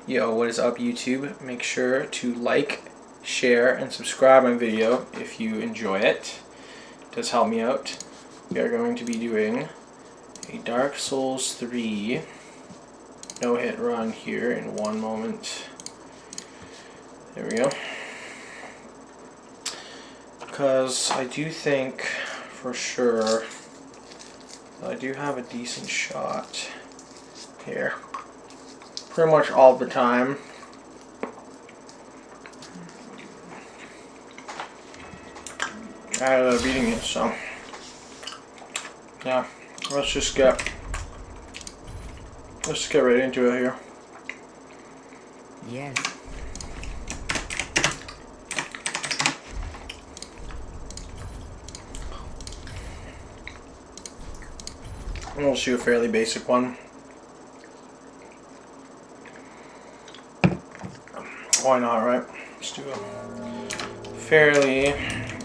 Yo, what is up YouTube? Make sure to like, share, and subscribe my video if you enjoy it. It does help me out. We are going to be doing a Dark Souls 3 no-hit run here in one moment. There we go. Because I do think for sure that I do have a decent shot here. Pretty much all the time. Beating it, so yeah, let's just get right into it here. Yes. We'll shoot a fairly basic one. Why not, right? Let's do a fairly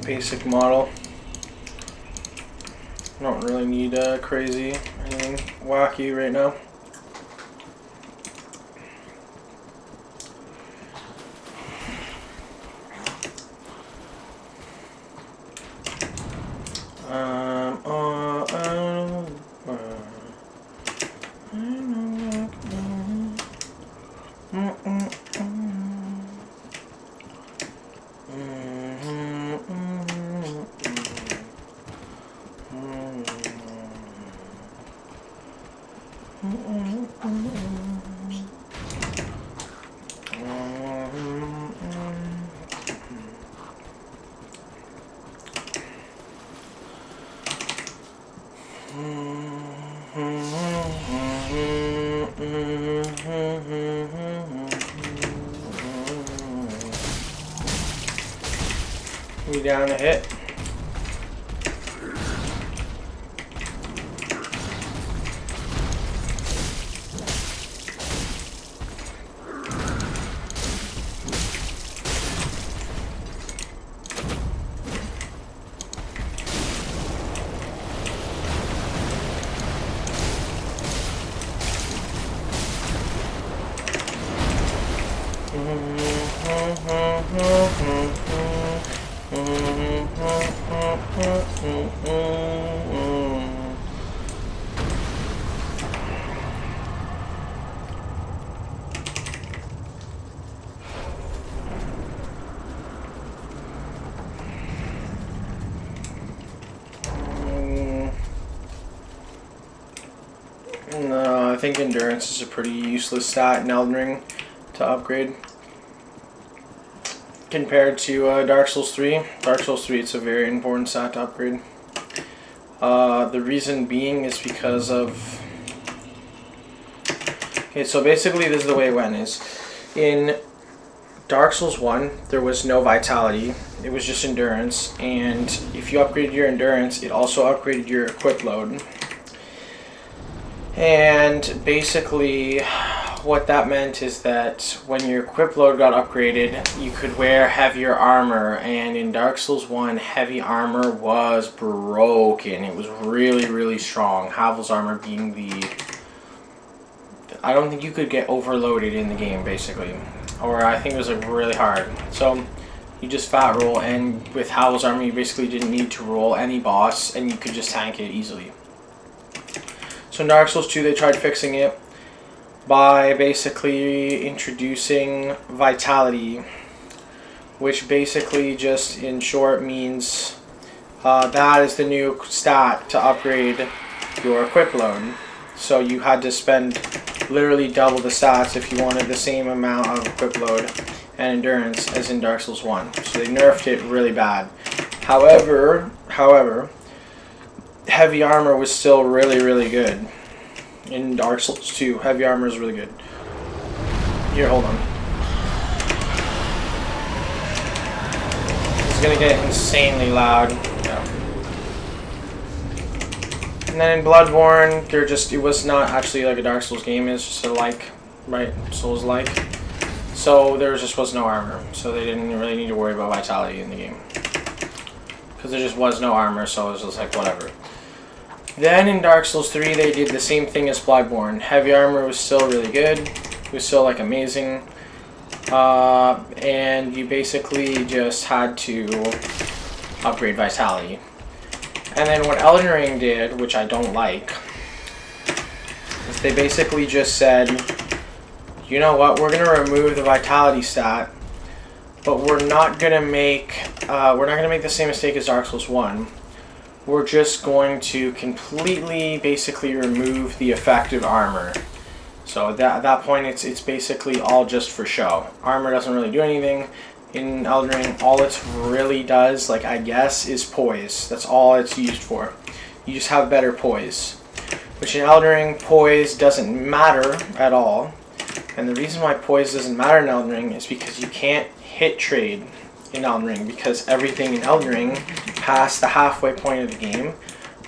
basic model. Don't really need crazy anything wacky right now. We down a hit. No, I think endurance is a pretty useless stat in Elden Ring to upgrade. Compared to Dark Souls 3. Dark Souls 3, it's a very important stat to upgrade. The reason being is because of... Okay, so basically this is the way it went is, in Dark Souls 1, there was no vitality, it was just endurance, and if you upgraded your endurance, it also upgraded your equip load. And basically what that meant is that when your equip load got upgraded, you could wear heavier armor, and in Dark Souls 1, heavy armor was broken. It was really, really strong. Havel's armor being the... I don't think you could get overloaded in the game, basically. Or I think it was like really hard. So you just fat roll, and with Havel's armor you basically didn't need to roll any boss, and you could just tank it easily. So in Dark Souls 2 they tried fixing it by basically introducing vitality, which basically just in short means that is the new stat to upgrade your equip load. So you had to spend literally double the stats if you wanted the same amount of equip load and endurance as in Dark Souls 1. So they nerfed it really bad. However, heavy armor was still really, really good. In Dark Souls 2, heavy armor is really good. Here, hold on. It's gonna get insanely loud. Yeah. And then in Bloodborne, it was not actually like a Dark Souls game, it's just a like, right? Souls-like. So there just was no armor, so they didn't really need to worry about vitality in the game. Because there just was no armor, so it was just like, whatever. Then in Dark Souls 3 they did the same thing as Bloodborne. Heavy armor was still really good. It was still like amazing. And you basically just had to upgrade Vitality. And then what Elden Ring did, which I don't like, is they basically just said, you know what, we're going to remove the Vitality stat, but we're not going to make the same mistake as Dark Souls 1. We're just going to completely basically remove the effective armor. So at that point, it's basically all just for show. Armor doesn't really do anything. In Elden Ring, all it really does, like I guess, is poise. That's all it's used for. You just have better poise. Which in Elden Ring, poise doesn't matter at all. And the reason why poise doesn't matter in Elden Ring is because you can't hit trade in Elden Ring, because everything in Elden Ring past the halfway point of the game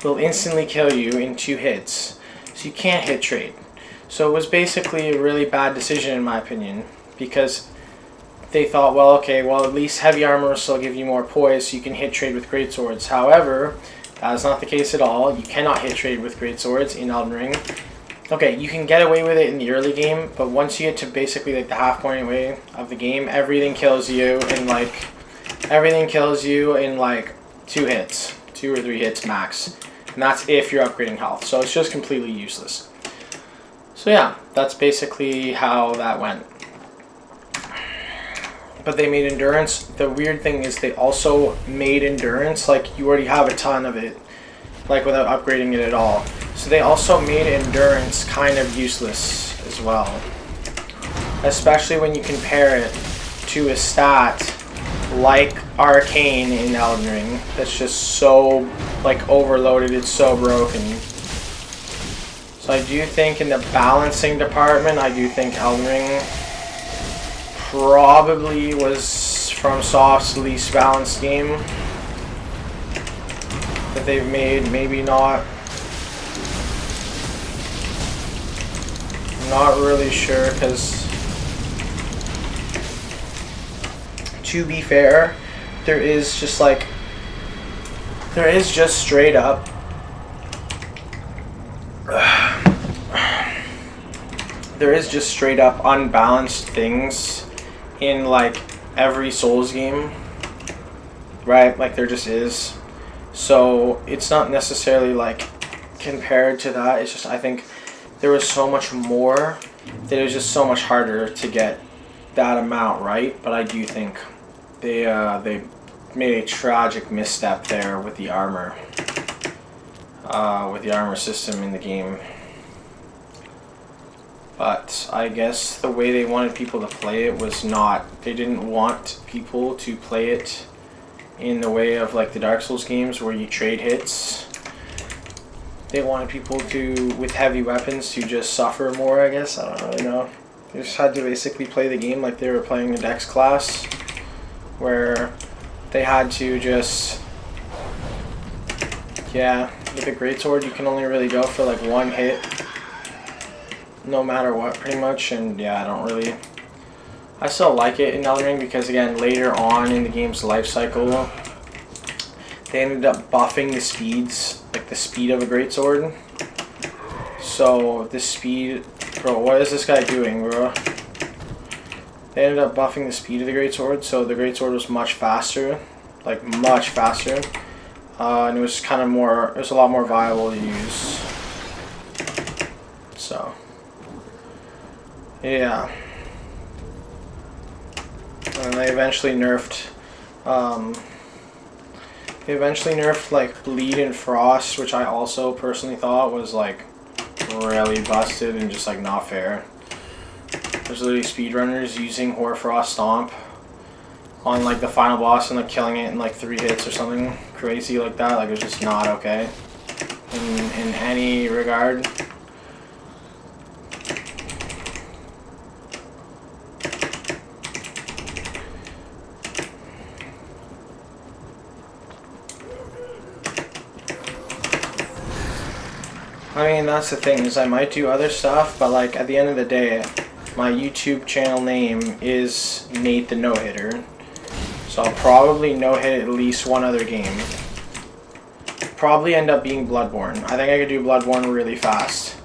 will instantly kill you in 2 hits. So you can't hit trade. So it was basically a really bad decision in my opinion, because they thought, well, okay, well, at least heavy armor will still give you more poise so you can hit trade with greatswords. However, that is not the case at all. You cannot hit trade with greatswords in Elden Ring. Okay, you can get away with it in the early game, but once you get to basically like the half point away of the game, everything kills you in like 2 hits, 2 or 3 hits max. And that's if you're upgrading health. So it's just completely useless. So yeah, that's basically how that went. But they made endurance. The weird thing is they also made endurance like you already have a ton of it, like without upgrading it at all. So they also made endurance kind of useless as well. Especially when you compare it to a stat like Arcane in Elden Ring. That's just so like overloaded, it's so broken. So I do think in the balancing department, I do think Elden Ring probably was FromSoft's least balanced game that they've made. Maybe not. I'm not really sure, because to be fair, there is just straight up unbalanced things in like every Souls game, right? Like there just is. So it's not necessarily like compared to that. It's just I think there was so much more that it was just so much harder to get that amount right. But I do think they made a tragic misstep there with the armor, system in the game. But I guess the way they wanted people to play it was not, they didn't want people to play it in the way of like the Dark Souls games where you trade hits. They wanted people to, with heavy weapons, to just suffer more, I guess. I don't really know. They just had to basically play the game like they were playing the Dex class, where they had to just, yeah, with a greatsword you can only really go for like 1 hit no matter what, pretty much. And yeah, I still like it in Elden Ring because again, later on in the game's life cycle, they ended up buffing the speeds, like the speed of a greatsword. So the speed, bro, what is this guy doing, bro? They ended up buffing the speed of the greatsword, so the greatsword was much faster, like much faster, and it was kind of more, it was a lot more viable to use. So yeah, and they eventually nerfed like Bleed and Frost, which I also personally thought was like really busted and just like not fair. There's literally speedrunners using Hoarfrost Stomp on like the final boss and like killing it in like 3 hits or something crazy like that. Like it's just not okay in any regard. I mean, that's the thing, is I might do other stuff, but like at the end of the day, my YouTube channel name is Nate the No Hitter. So I'll probably no hit at least one other game. Probably end up being Bloodborne. I think I could do Bloodborne really fast.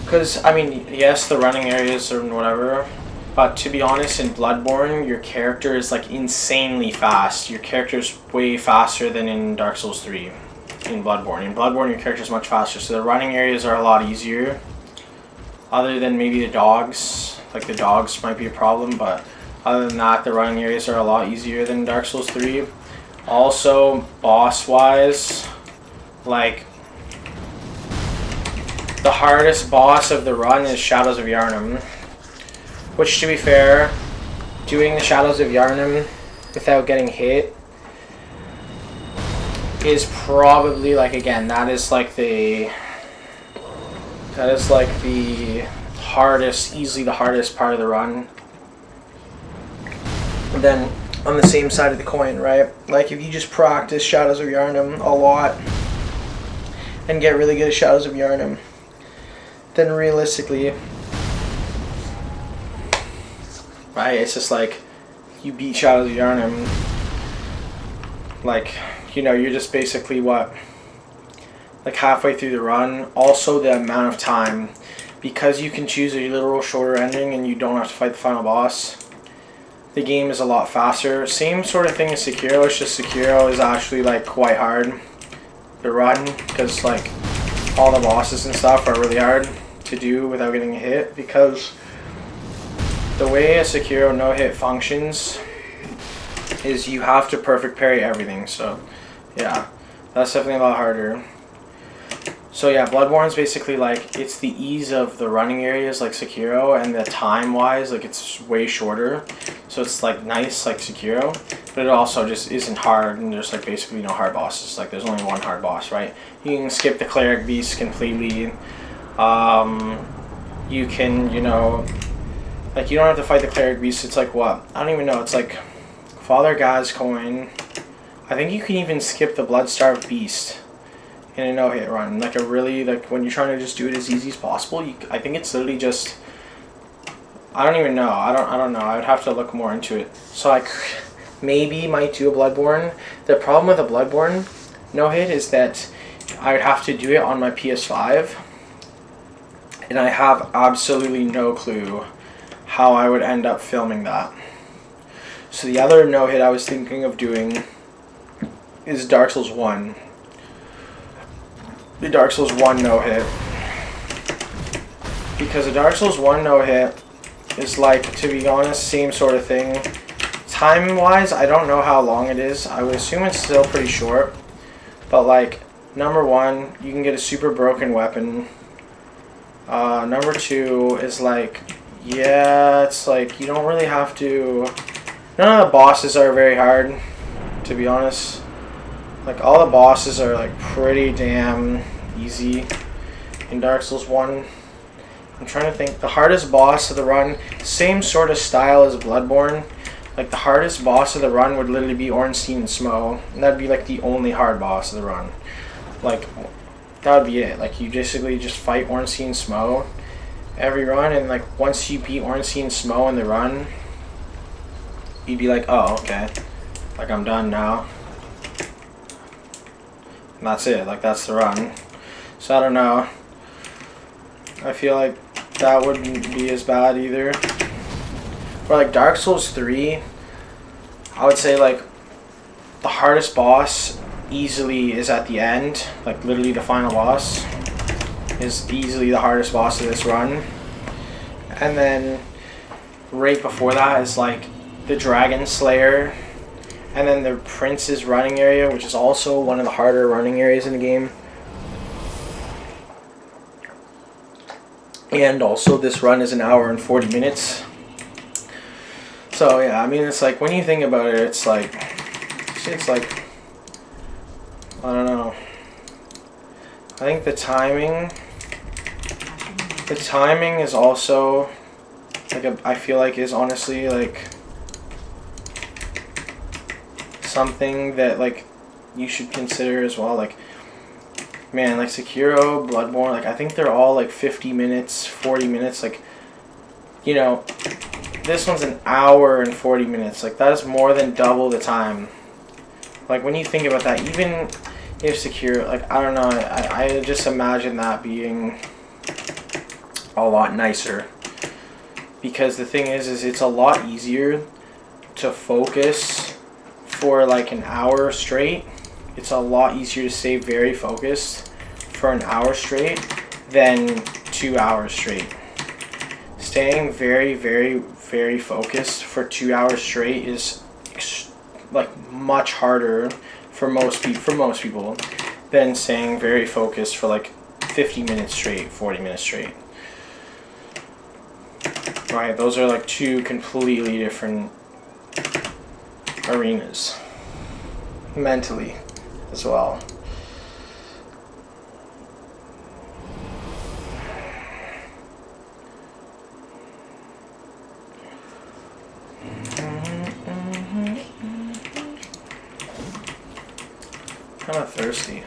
Because, I mean, yes, the running areas or whatever, but to be honest, in Bloodborne, your character is like insanely fast. Your character is way faster than in Dark Souls 3 in Bloodborne. In Bloodborne, your character is much faster, so the running areas are a lot easier. Other than maybe the dogs. Like, the dogs might be a problem, but other than that, the running areas are a lot easier than Dark Souls 3. Also, boss-wise, like, the hardest boss of the run is Shadows of Yharnam. Which, to be fair, doing the Shadows of Yharnam without getting hit is probably, like, again, that is like the hardest, easily the hardest part of the run. And then, on the same side of the coin, right? Like, if you just practice Shadows of Yharnam a lot and get really good at Shadows of Yharnam, then realistically, right, it's just like, you beat Shadows of Yharnam, like, you know, you're just basically what? Like halfway through the run. Also, the amount of time, because you can choose a literal shorter ending and you don't have to fight the final boss, the game is a lot faster. Same sort of thing as Sekiro, it's just Sekiro is actually like quite hard to run, because like all the bosses and stuff are really hard to do without getting a hit, because the way a Sekiro no hit functions is you have to perfect parry everything. So yeah, that's definitely a lot harder. So yeah, Bloodborne's basically like, it's the ease of the running areas like Sekiro, and the time wise, like, it's way shorter. So it's like nice like Sekiro, but it also just isn't hard, and there's like basically no hard bosses. Like, there's only one hard boss, right? You can skip the cleric beast completely. You can, you know, like, you don't have to fight the cleric beast. It's like, what? I don't even know. It's like Father Gaz coin. I think you can even skip the Bloodstarved beast in a no-hit run. Like, a really, like, when you're trying to just do it as easy as possible, I think it's literally just, I don't even know. I don't know. I would have to look more into it. So I maybe might do a Bloodborne. The problem with a Bloodborne no-hit is that I would have to do it on my PS5, and I have absolutely no clue how I would end up filming that. So the other no-hit I was thinking of doing is Dark Souls 1. The Dark Souls 1 no-hit. Because the Dark Souls 1 no-hit is, like, to be honest, same sort of thing. Time-wise, I don't know how long it is. I would assume it's still pretty short. But, like, number one, you can get a super broken weapon. Number two is, like, yeah, it's like, you don't really have to... None of the bosses are very hard, to be honest. Like, all the bosses are, like, pretty damn easy in Dark Souls 1. I'm trying to think. The hardest boss of the run, same sort of style as Bloodborne. Like, the hardest boss of the run would literally be Ornstein and Smough. And that'd be, like, the only hard boss of the run. Like, that would be it. Like, you basically just fight Ornstein and Smough every run, and, like, once you beat Ornstein and Smough in the run, you'd be like, oh, okay. Like, I'm done now. And that's it. Like, that's the run. So, I don't know. I feel like that wouldn't be as bad either. For, like, Dark Souls 3, I would say, like, the hardest boss easily is at the end. Like, literally the final boss is easily the hardest boss of this run. And then right before that is, like, the Dragon Slayer. And then the Prince's running area, which is also one of the harder running areas in the game. And also, this run is 1 hour and 40 minutes. So, yeah, I mean, it's like, when you think about it, it's like, I don't know. I think the timing is also, like, I feel like is honestly, like, something that, like, you should consider as well. Like, man, like, Sekiro, Bloodborne, like, I think they're all, like, 50 minutes, 40 minutes, like, you know, this one's 1 hour and 40 minutes. Like, that is more than double the time. Like, when you think about that, even if Sekiro, like, I don't know, I just imagine that being a lot nicer. Because the thing is it's a lot easier to focus for like an hour straight. It's a lot easier to stay very focused for an hour straight than 2 hours straight. Staying very, very, very focused for 2 hours straight is like much harder for most people than staying very focused for like 50 minutes straight, 40 minutes straight. Right, those are like two completely different arenas mentally as well. Kind of thirsty.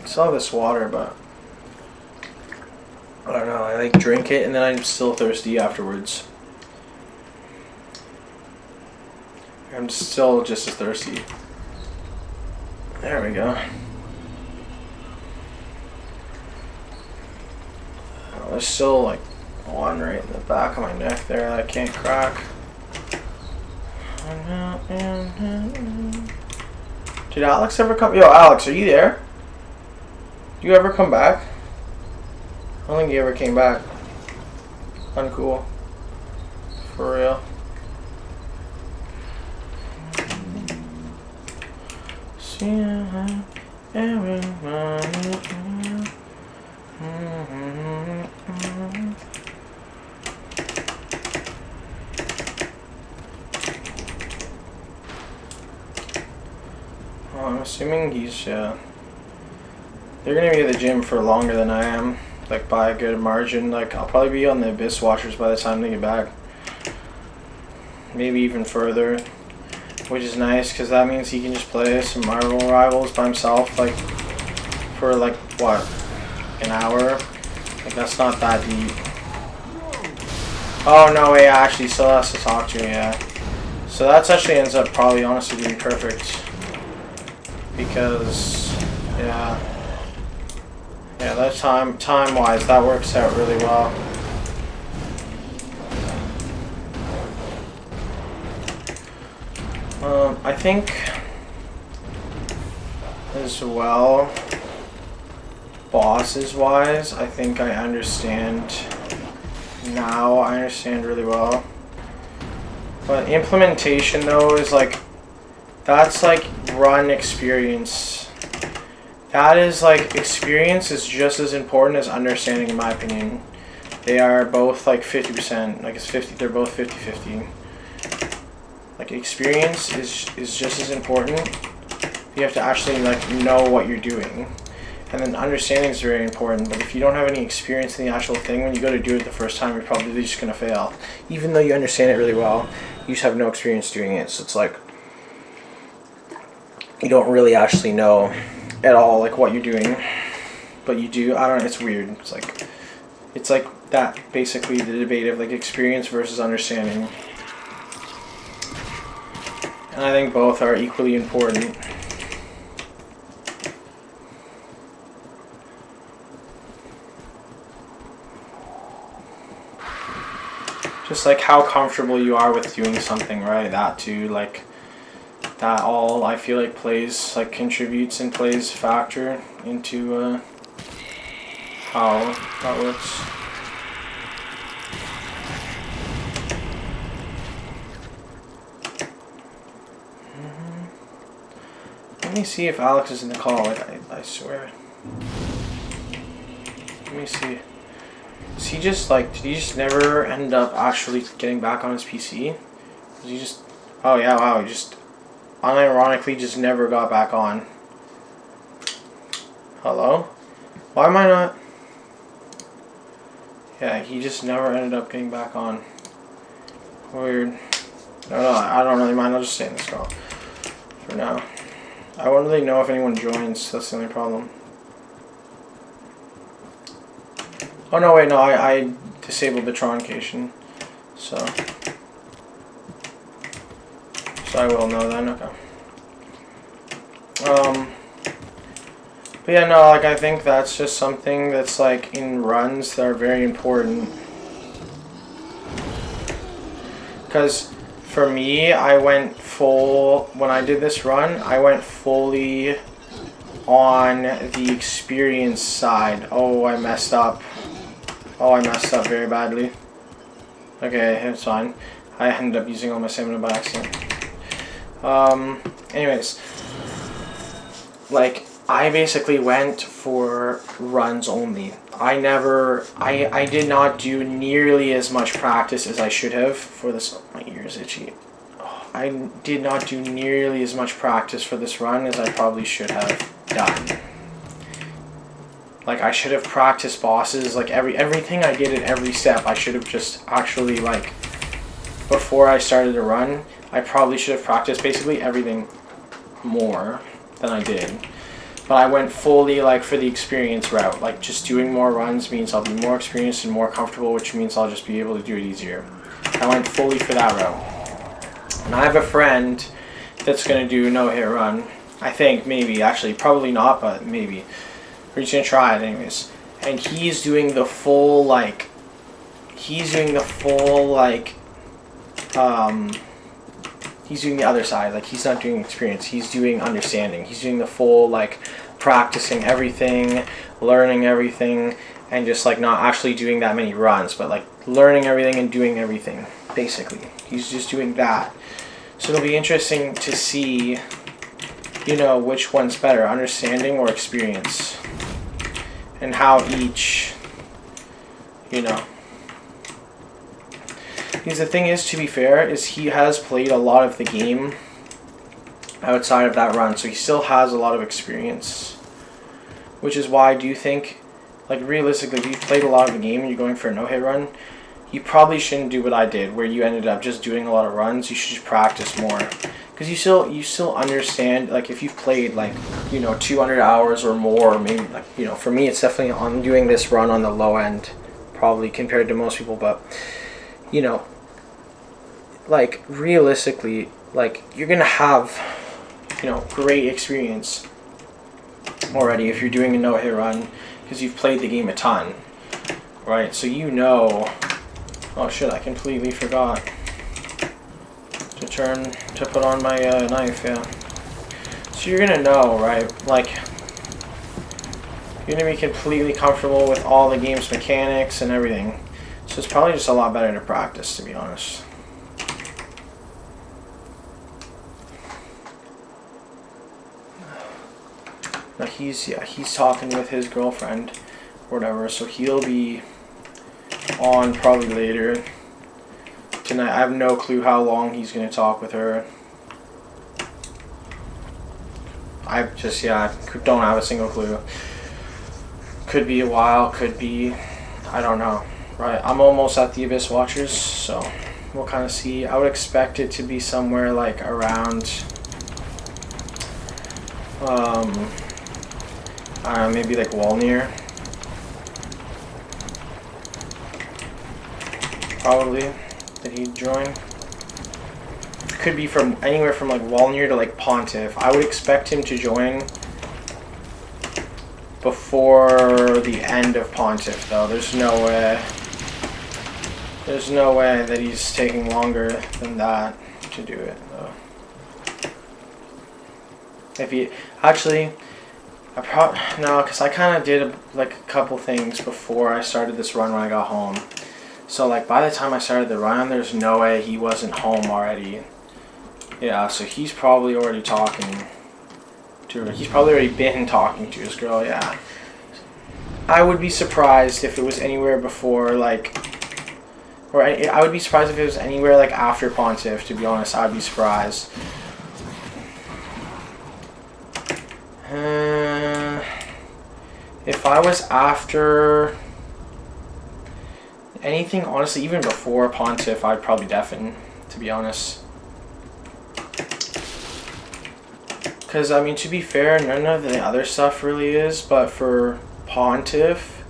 I still have this water, but I don't know. I like drink it and then I'm still thirsty afterwards. I'm still just as thirsty. There we go. Oh, there's still like one right in the back of my neck there that I can't crack. Did Alex ever come? Yo, Alex, are you there? Do you ever come back? I don't think he ever came back. Uncool. For real. I'm assuming he's, they're gonna be at the gym for longer than I am, like by a good margin. Like I'll probably be on the Abyss Watchers by the time they get back. Maybe even further, which is nice because that means he can just play some Marvel Rivals by himself, like for like what, an hour? Like that's not that deep. Oh no way, actually still has to talk to me, yeah. So that's actually ends up probably honestly being perfect. Because yeah, that time wise that works out really well. I think as well, bosses wise, I think I understand now. I understand really well. But implementation though is like, that's like run experience. That is like, experience is just as important as understanding in my opinion. They are both like 50%, like it's 50, they're both 50-50. Like experience is just as important. You have to actually like know what you're doing. And then understanding is very important, but if you don't have any experience in the actual thing, when you go to do it the first time, you're probably just going to fail. Even though you understand it really well, you just have no experience doing it. So it's like, you don't really actually know at all like what you're doing, but you do. I don't know, it's weird. It's like that, basically the debate of like experience versus understanding. And I think both are equally important. Just like how comfortable you are with doing something, right? That too, like that all I feel like plays, like contributes and plays factor into how that works. Let me see if Alex is in the call. Like I swear. Let me see. Is he just like, did he just never end up actually getting back on his PC? Did he just, oh yeah, wow, he just unironically just never got back on. Hello? Why am I not? Yeah, he just never ended up getting back on. Weird. No, I don't really mind. I'll just stay in this call for now. I won't really know if anyone joins. That's the only problem. Oh no, wait, no, I disabled the truncation, so I will know then. Okay. But But yeah, no, like I think that's just something that's like in runs that are very important. Because for me, I went full, when I did this run, I went fully on the experience side. Oh, I messed up. Oh, I messed up very badly. Okay, it's fine. I ended up using all my stamina by accident. Anyways, like, I basically went for runs only. I did not do nearly as much practice as I should have for this. Oh, my ear's itchy. Oh, I did not do nearly as much practice for this run as I probably should have done. Like, I should have practiced bosses, like everything I did at every step, I should have just actually, like, before I started to run, I probably should have practiced basically everything more than I did. But I went fully, like, for the experience route. Like, just doing more runs means I'll be more experienced and more comfortable, which means I'll just be able to do it easier. I went fully for that route. And I have a friend that's going to do a no-hit run. I think, maybe, actually, probably not, but maybe. We're just going to try it anyways. And he's doing the full, like, he's doing the other side. Like, he's not doing experience, he's doing understanding. He's doing the full, like, practicing everything, learning everything, and just, like, not actually doing that many runs, but, like, learning everything and doing everything, basically. He's just doing that. So it'll be interesting to see, you know, which one's better, understanding or experience. And how each, you know. Because the thing is, to be fair, is he has played a lot of the game outside of that run, so he still has a lot of experience. Which is why I do think, like, realistically, if you've played a lot of the game and you're going for a no-hit run, you probably shouldn't do what I did, where you ended up just doing a lot of runs. You should just practice more. Because you still understand, like, if you've played, like, you know, 200 hours or more, or maybe, like, you know, for me, it's definitely, I'm doing this run on the low end, probably, compared to most people, but, you know, like, realistically, like, you're gonna have, you know, great experience already if you're doing a no-hit run, because you've played the game a ton, right? So you know, oh shit, I completely forgot to put on my knife, yeah. So you're gonna know, right? Like, you're gonna be completely comfortable with all the game's mechanics and everything. So it's probably just a lot better to practice, to be honest. Now he's talking with his girlfriend or whatever, so he'll be on probably later tonight. I have no clue how long he's going to talk with her. I don't have a single clue. Could be a while, could be, I don't know. Right, I'm almost at the Abyss Watchers, so we'll kind of see. I would expect it to be somewhere like around, maybe like Walnir. Probably that he'd join. Could be from anywhere from like Walnir to like Pontiff. I would expect him to join before the end of Pontiff, though. There's no way. There's no way that he's taking longer than that to do it, though. If he actually, no, because I kind of did like a couple things before I started this run when I got home. So like by the time I started the run, there's no way he wasn't home already. Yeah, so he's probably already talking to her. He's probably already been talking to his girl, yeah. I would be surprised if it was anywhere before, like, or I would be surprised if it was anywhere, like, after Pontiff, to be honest. I'd be surprised. If I was after anything, honestly, even before Pontiff, I'd probably deafen, to be honest. Because, I mean, to be fair, none of the other stuff really is, but for Pontiff,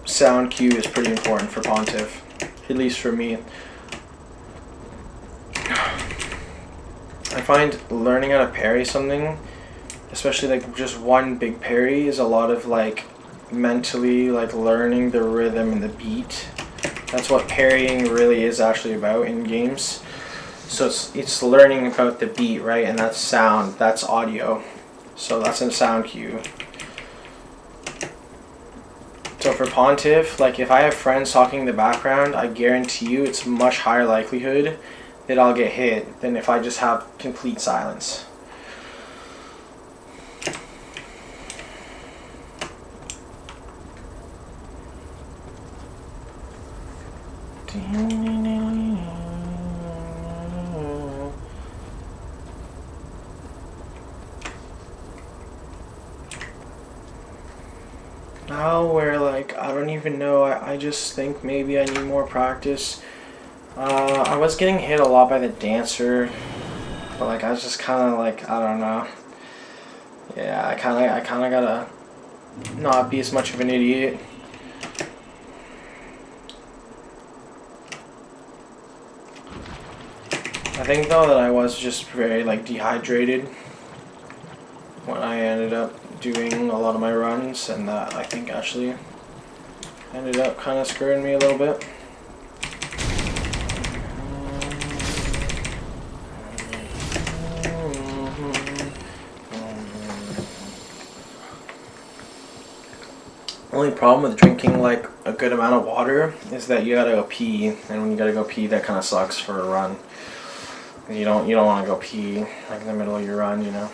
sound cue is pretty important for Pontiff, at least for me. I find learning how to parry something especially like just one big parry, is a lot of like mentally like learning the rhythm and the beat. That's what parrying really is actually about in games. So it's learning about the beat, right? And that's sound, that's audio. So that's a sound cue. So for Pontiff, like if I have friends talking in the background, I guarantee you it's much higher likelihood that I'll get hit than if I just have complete silence. Now where like I don't even know, I just think maybe I need more practice. I was getting hit a lot by the dancer, but like I was just kind of like, I don't know. Yeah, I kind of gotta not be as much of an idiot. I think though that I was just very like dehydrated when I ended up doing a lot of my runs, and that I think actually ended up kind of screwing me a little bit. Only problem with drinking like a good amount of water is that you gotta go pee, and when you gotta go pee, that kind of sucks for a run. You don't want to go pee like in the middle of your run, you know.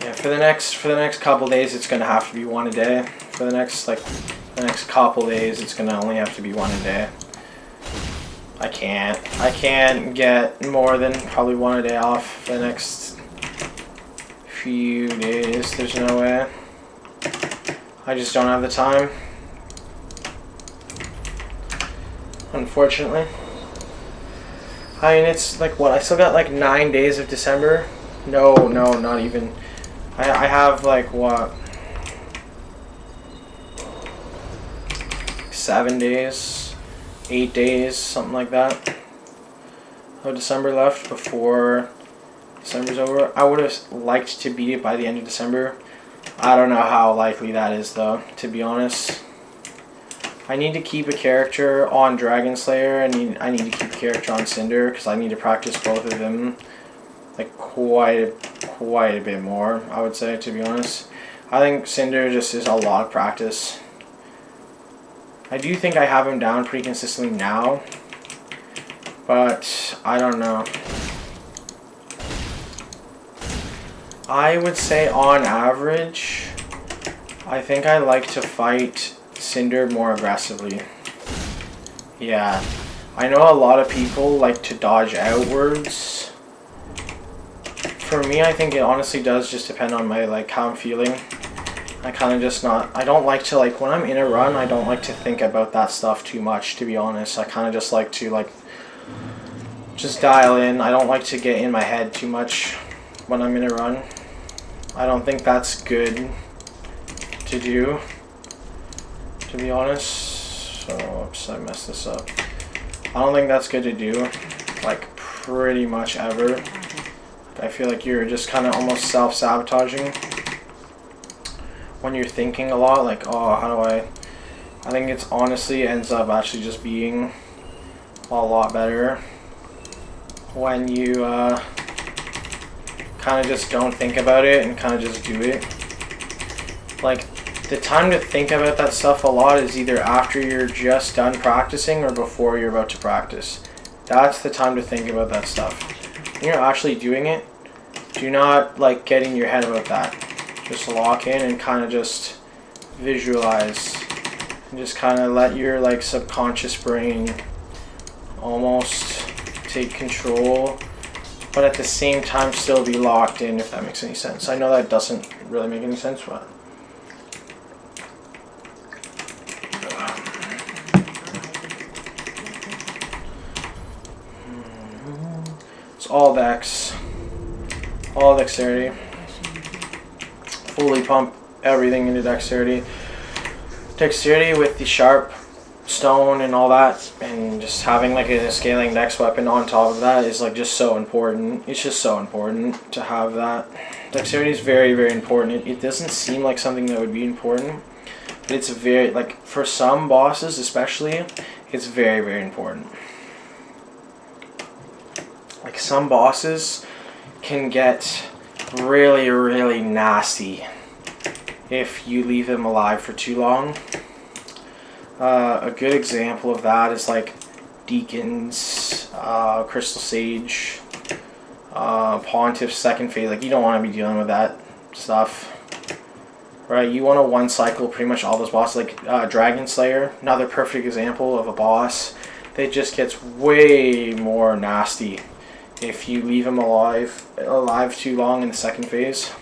Yeah, for the next couple days, it's gonna have to be one a day. For the next couple days, it's gonna only have to be one a day. I can't get more than probably one a day off for the next few days. There's no way. I just don't have the time, unfortunately. I mean, it's like what, I still got like 9 days of December. No, not even. I have like what, 7 days, 8 days, something like that of December left before December's over. I would have liked to beat it by the end of December. I don't know how likely that is though, to be honest. I need to keep a character on Dragon Slayer, and I need to keep a character on Cinder, because I need to practice both of them like quite a bit more, I would say, to be honest. I think Cinder just is a lot of practice. I do think I have him down pretty consistently now, but I don't know. I would say on average, I think I like to fight Cinder more aggressively. Yeah, I know a lot of people like to dodge outwards. For me, I think it honestly does just depend on my like how I'm feeling. I kind of just I don't like to like, when I'm in a run, I don't like to think about that stuff too much, to be honest. I kind of just like to like just dial in. I don't like to get in my head too much when I'm in a run. I don't think that's good to do, to be honest. So, oops, I messed this up. I don't think that's good to do, like, pretty much ever. I feel like you're just kind of almost self-sabotaging when you're thinking a lot, like, oh, how do I think it's honestly ends up actually just being a lot better when you kind of just don't think about it and kind of just do it. Like, the time to think about that stuff a lot is either after you're just done practicing or before you're about to practice. That's the time to think about that stuff. When you're actually doing it, do not like get in your head about that. Just lock in and kind of just visualize and just kind of let your like subconscious brain almost take control, but at the same time still be locked in, if that makes any sense. I know that doesn't really make any sense, but it's all dex, all dexterity. Fully pump everything into dexterity. Dexterity with the sharp stone and all that, and just having like a scaling dex weapon on top of that is like just so important. It's just so important to have that. Dexterity is very, very important. It doesn't seem like something that would be important, but it's very, like, for some bosses especially, it's very, very important. Like, some bosses can get really, really nasty if you leave them alive for too long. A good example of that is like Deacons, Crystal Sage, Pontiff's second phase. Like, you don't want to be dealing with that stuff, right? You want to one cycle pretty much all those bosses. Like Dragon Slayer, another perfect example of a boss that just gets way more nasty if you leave him alive too long in the second phase.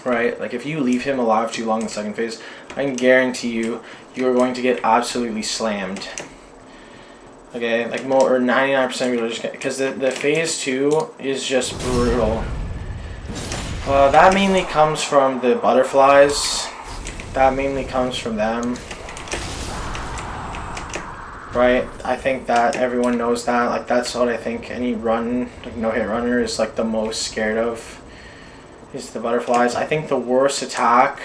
Right, like if you leave him alive too long in the second phase, I can guarantee you are going to get absolutely slammed. Okay, like more, or 99% of people are just get, because the phase 2 is just brutal. That mainly comes from the butterflies. That mainly comes from them. Right, I think that everyone knows that. Like, that's what I think any run, like no-hit runner, is like the most scared of. Is the butterflies. I think the worst attack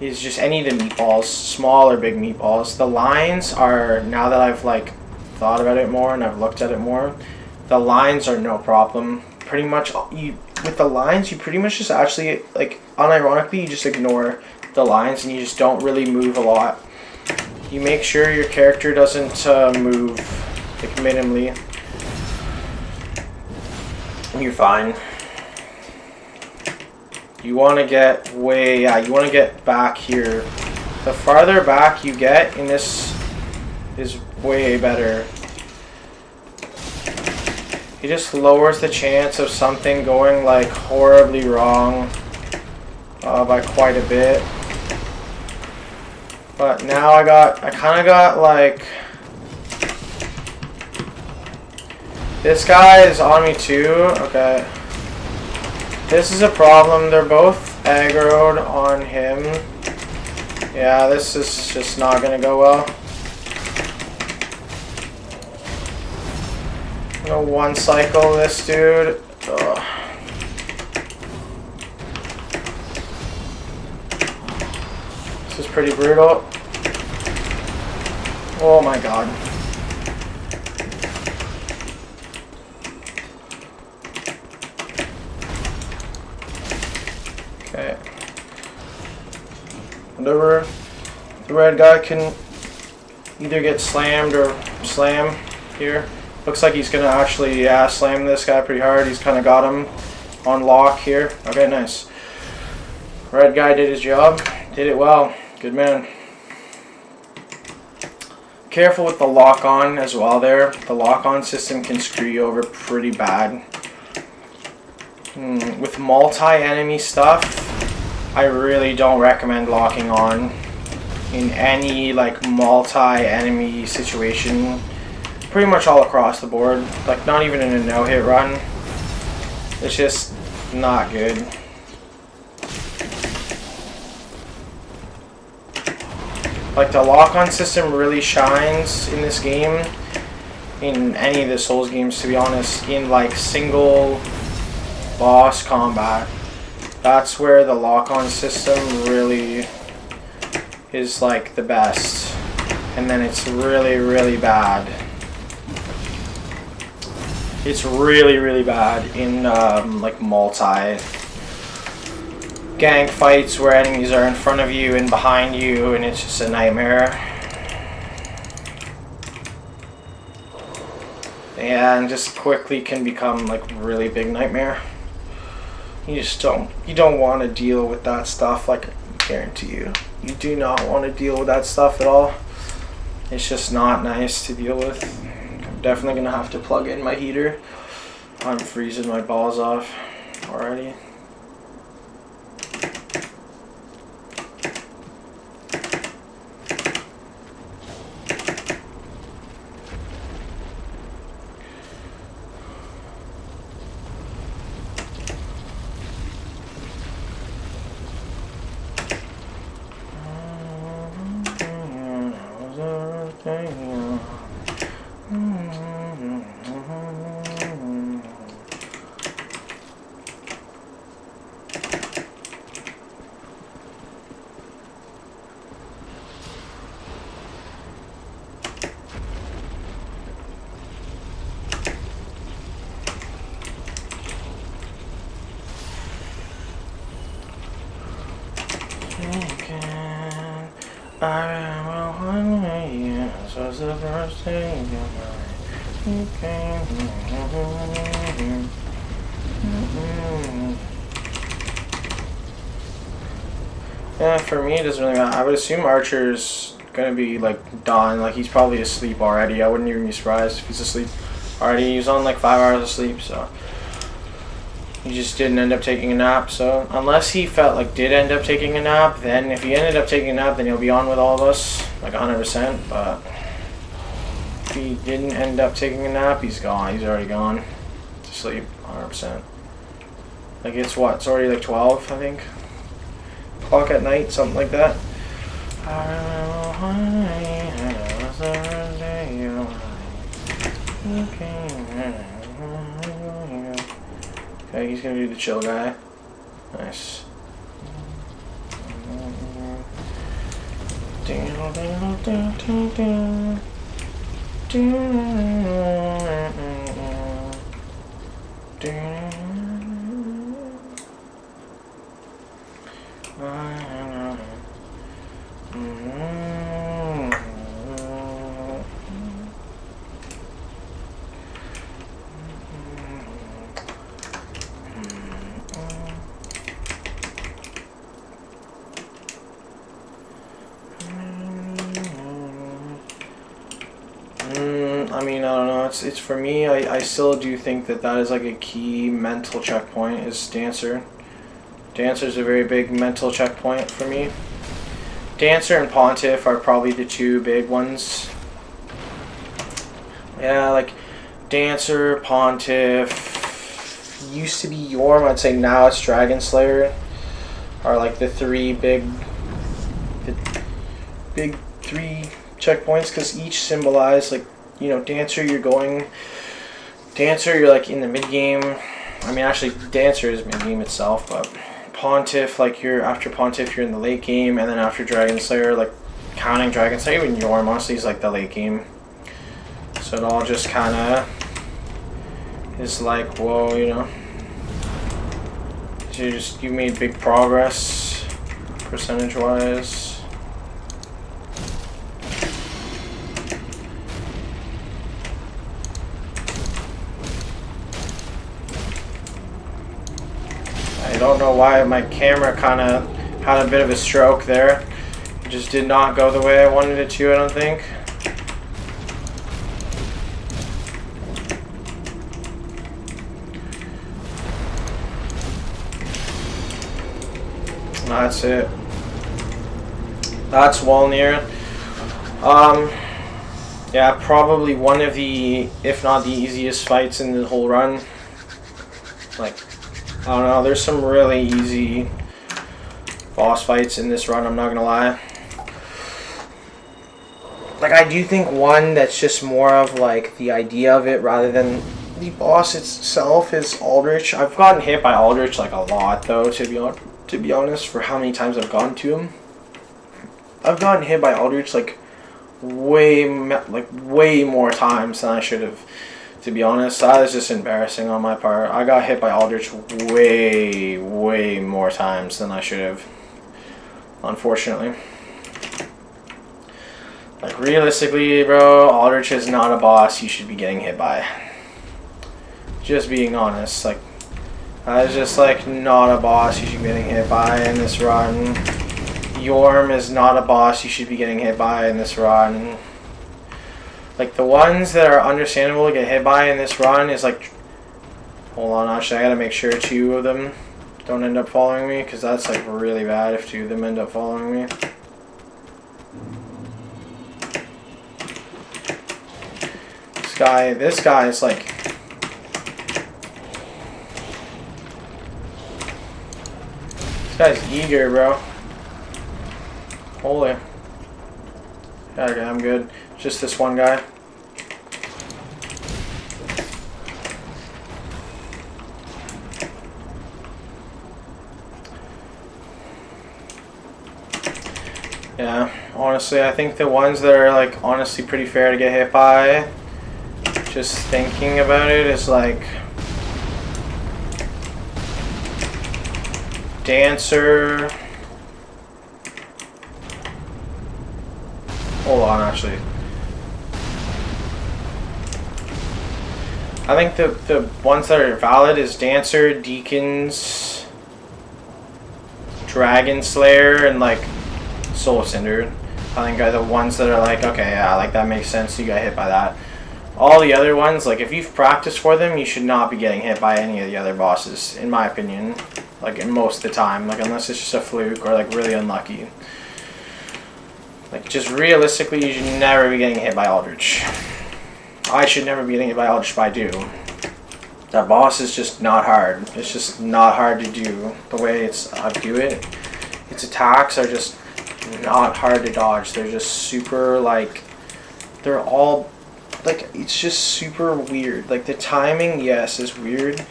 is just any of the meatballs, small or big meatballs. The lines are, now that I've like thought about it more and I've looked at it more, the lines are no problem. Pretty much, with the lines, you pretty much just actually, like, unironically, you just ignore the lines and you just don't really move a lot. You make sure your character doesn't move, like, minimally. You're fine. You want to get way, you want to get back here. The farther back you get in this is way better. It just lowers the chance of something going like horribly wrong by quite a bit. But now I kind of got like, this guy is on me too. Okay. This is a problem. They're both aggroed on him. Yeah, this is just not gonna go well. I'm gonna one cycle this dude. Ugh. This is pretty brutal. Oh my god. Okay. Whatever. The red guy can either get slammed or slam here. Looks like he's gonna actually slam this guy pretty hard. He's kind of got him on lock here. Okay, nice. Red guy did his job. Did it well. Good man. Careful with the lock-on as well there. The lock-on system can screw you over pretty bad. With multi-enemy stuff, I really don't recommend locking on in any like multi-enemy situation. Pretty much all across the board. Like, not even in a no-hit run. It's just not good. Like, the lock-on system really shines in this game, in any of the Souls games, to be honest, in like single boss combat. That's where the lock-on system really is like the best. And then it's really, really bad. It's really, really bad in like multi-gang fights where enemies are in front of you and behind you, and it's just a nightmare. And just quickly can become like really big nightmare. You don't want to deal with that stuff. Like, I guarantee you, you do not want to deal with that stuff at all. It's just not nice to deal with. I'm definitely gonna have to plug in my heater. I'm freezing my balls off already. I will one day, so it's the first day of my Yeah, for me it doesn't really matter. I would assume Archer's gonna be like done. Like he's probably asleep already. I wouldn't even be surprised if he's asleep already. He's on like 5 hours of sleep, so he just didn't end up taking a nap. So unless he felt like did end up taking a nap, then if he ended up taking a nap, then he'll be on with all of us like 100%. But if he didn't end up taking a nap, he's gone. He's already gone to sleep 100%. Like it's what? It's already like 12, I think. O'clock at night, something like that. Okay, he's gonna do the chill guy. Nice. I mean, I don't know. It's for me. I still do think that is like a key mental checkpoint. Is Dancer. Dancer's a very big mental checkpoint for me. Dancer and Pontiff are probably the two big ones. Yeah, like Dancer, Pontiff. Used to be Yorm. I'd say now it's Dragon Slayer. Are like the big three checkpoints, because each symbolize like, you know, Dancer you're like in the mid game. I mean, actually Dancer is mid game itself, but Pontiff, like after Pontiff you're in the late game, and then after Dragon Slayer, like counting Dragon Slayer, even Yorm honestly is like the late game. So it all just kind of is like, whoa, you know. So you made big progress percentage wise. I don't know why my camera kind of had a bit of a stroke there. It just did not go the way I wanted it to, I don't think. That's it. That's Walnir. Yeah, probably one of the, if not the easiest fights in the whole run. Like, I don't know, there's some really easy boss fights in this run, I'm not gonna lie. Like, I do think one that's just more of like the idea of it rather than the boss itself is Aldrich. I've gotten hit by Aldrich like a lot though, to be honest, for how many times I've gotten to him. I've gotten hit by Aldrich like way more times than I should have. To be honest, that was just embarrassing on my part. I got hit by Aldrich way more times than I should have, unfortunately. Like, realistically, bro, Aldrich is not a boss you should be getting hit by. Just being honest, like, that is just, like, not a boss you should be getting hit by in this run. Yorm is not a boss you should be getting hit by in this run. Like, the ones that are understandable to get hit by in this run is like, hold on, actually I gotta make sure 2 of them don't end up following me, because that's like really bad if 2 of them end up following me. This guy is like, this guy's eager, bro. Holy. Okay, I'm good. Just this one guy. Yeah, honestly, I think the ones that are like honestly pretty fair to get hit by, just thinking about it, is like Dancer, Hold on, actually. I think the ones that are valid is Dancer, Deacons, Dragon Slayer, and like Soul Cinder. I think are the ones that are like, okay, yeah, like that makes sense, you got hit by that. All the other ones, like if you've practiced for them, you should not be getting hit by any of the other bosses, in my opinion. Like in most of the time, like unless it's just a fluke or like really unlucky. Like just realistically, you should never be getting hit by Aldrich. I should never be getting hit by Aldrich if I do. That boss is just not hard. It's just not hard to do the way I do it. Its attacks are just not hard to dodge. They're just super like, they're all like, it's just super weird. Like the timing, yes, is weird.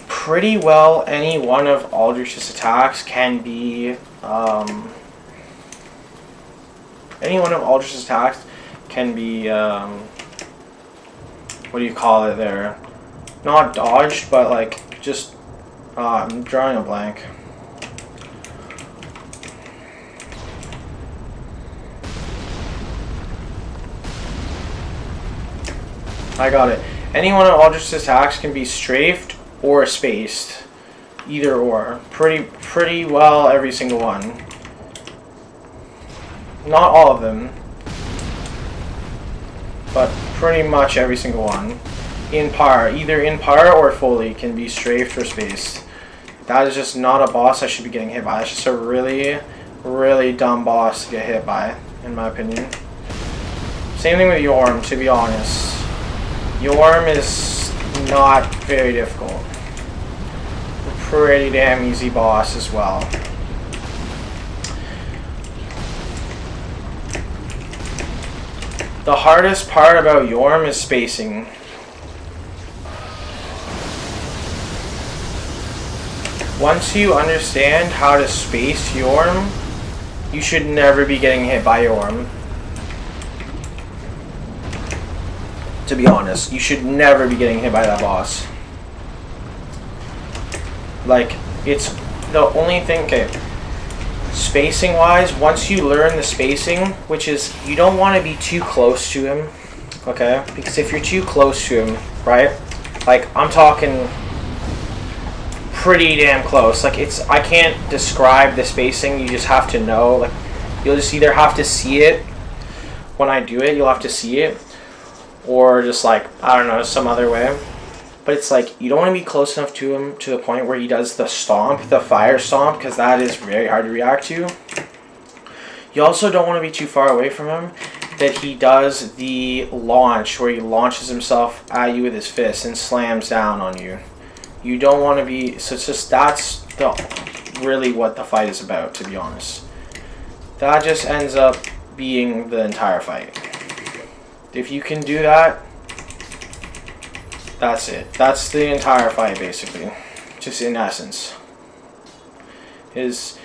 Pretty well any one of Aldrich's attacks can be any one of Aldrich's attacks can be what do you call it there? Not dodged, but like just I'm drawing a blank. I got it. Any one of Aldrich's attacks can be strafed or spaced. Either or. Pretty well every single one. Not all of them, but pretty much every single one. In par. Either in par or fully can be strafed or spaced. That is just not a boss I should be getting hit by. That's just a really, really dumb boss to get hit by, in my opinion. Same thing with Yorm, to be honest. Yorm is not very difficult. A pretty damn easy boss as well. The hardest part about Yorm is spacing. Once you understand how to space Yorm, you should never be getting hit by Yorm. To be honest, you should never be getting hit by that boss. Like, it's the only thing, okay, spacing wise, once you learn the spacing, which is, you don't want to be too close to him, okay, because if you're too close to him, right, like, I'm talking pretty damn close, like, it's, I can't describe the spacing, you just have to know, like, you'll just either have to see it, when I do it, you'll have to see it, or just like, I don't know, some other way. But it's like, you don't want to be close enough to him to the point where he does the stomp, the fire stomp, because that is very hard to react to. You also don't want to be too far away from him that he does the launch, where he launches himself at you with his fist and slams down on you. You don't want to be, so it's just, that's really what the fight is about, to be honest. That just ends up being the entire fight. If you can do that, that's it. That's the entire fight, basically. Just in essence. As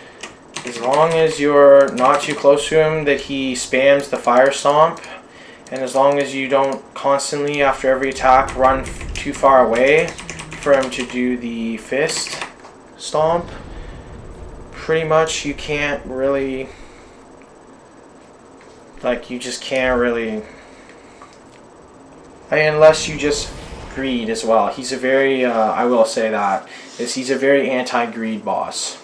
long as you're not too close to him, that he spams the fire stomp, and as long as you don't constantly, after every attack, run too far away for him to do the fist stomp, pretty much you can't really, like, you just can't really, I mean, unless you just greed as well. He's a very, I will say that, he's a very anti-greed boss.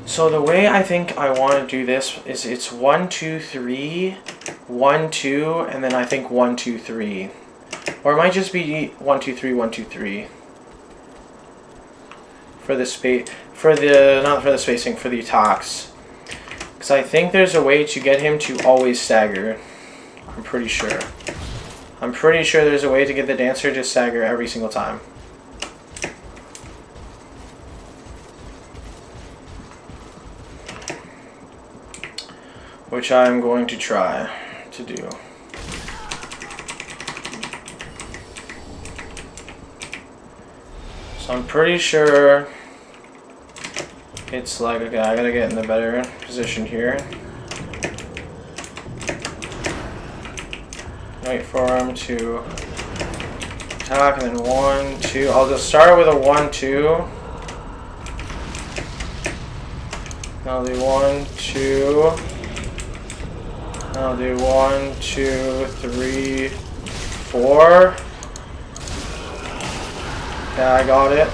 So the way I think I want to do this is it's 1, 2, 3, 1, 2, and then I think 1, 2, 3. Or it might just be 1, 2, 3, 1, 2, 3. For the space, not for the spacing, for the attacks. Because I think there's a way to get him to always stagger. I'm pretty sure. I'm pretty sure there's a way to get the dancer to stagger every single time. Which I'm going to try to do. So I'm pretty sure it's like, okay, I gotta get in the better position here. Wait for him to attack, and then 1, 2. I'll just start with a 1, 2. I'll do 1, 2. I'll do 1, 2, 3, 4. Yeah, I got it.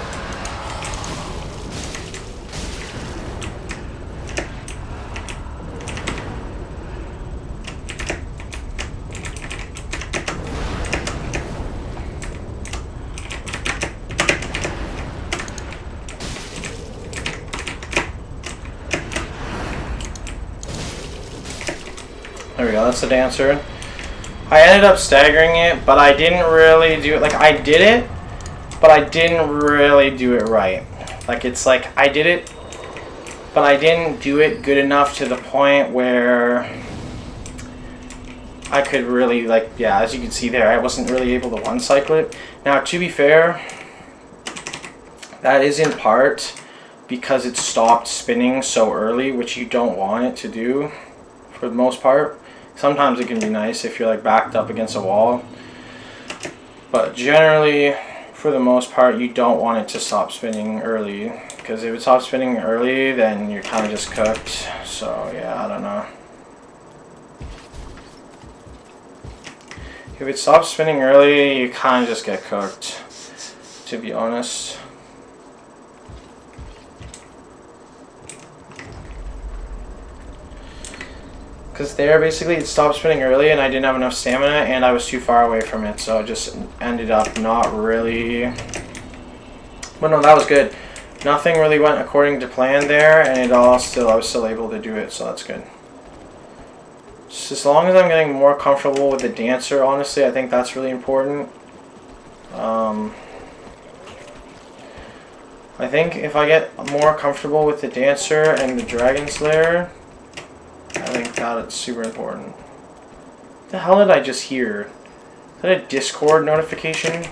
There we go, that's the dancer. I ended up staggering it, but I didn't really do it. Like, I did it, but I didn't really do it right. Like, it's like, I did it, but I didn't do it good enough to the point where I could really, like, yeah, as you can see there, I wasn't really able to one-cycle it. Now, to be fair, that is in part because it stopped spinning so early, which you don't want it to do for the most part. Sometimes it can be nice if you're like backed up against a wall, but generally for the most part you don't want it to stop spinning early, because if it stops spinning early then you're kind of just cooked. So yeah, I don't know. If it stops spinning early you kind of just get cooked, to be honest. Because there, basically, it stopped spinning early and I didn't have enough stamina and I was too far away from it, so it just ended up not really... But no, that was good. Nothing really went according to plan there, and I was still able to do it, so that's good. Just as long as I'm getting more comfortable with the dancer, honestly, I think that's really important. I think if I get more comfortable with the dancer and the dragon slayer, I think that's super important. What the hell did I just hear? Is that a Discord notification?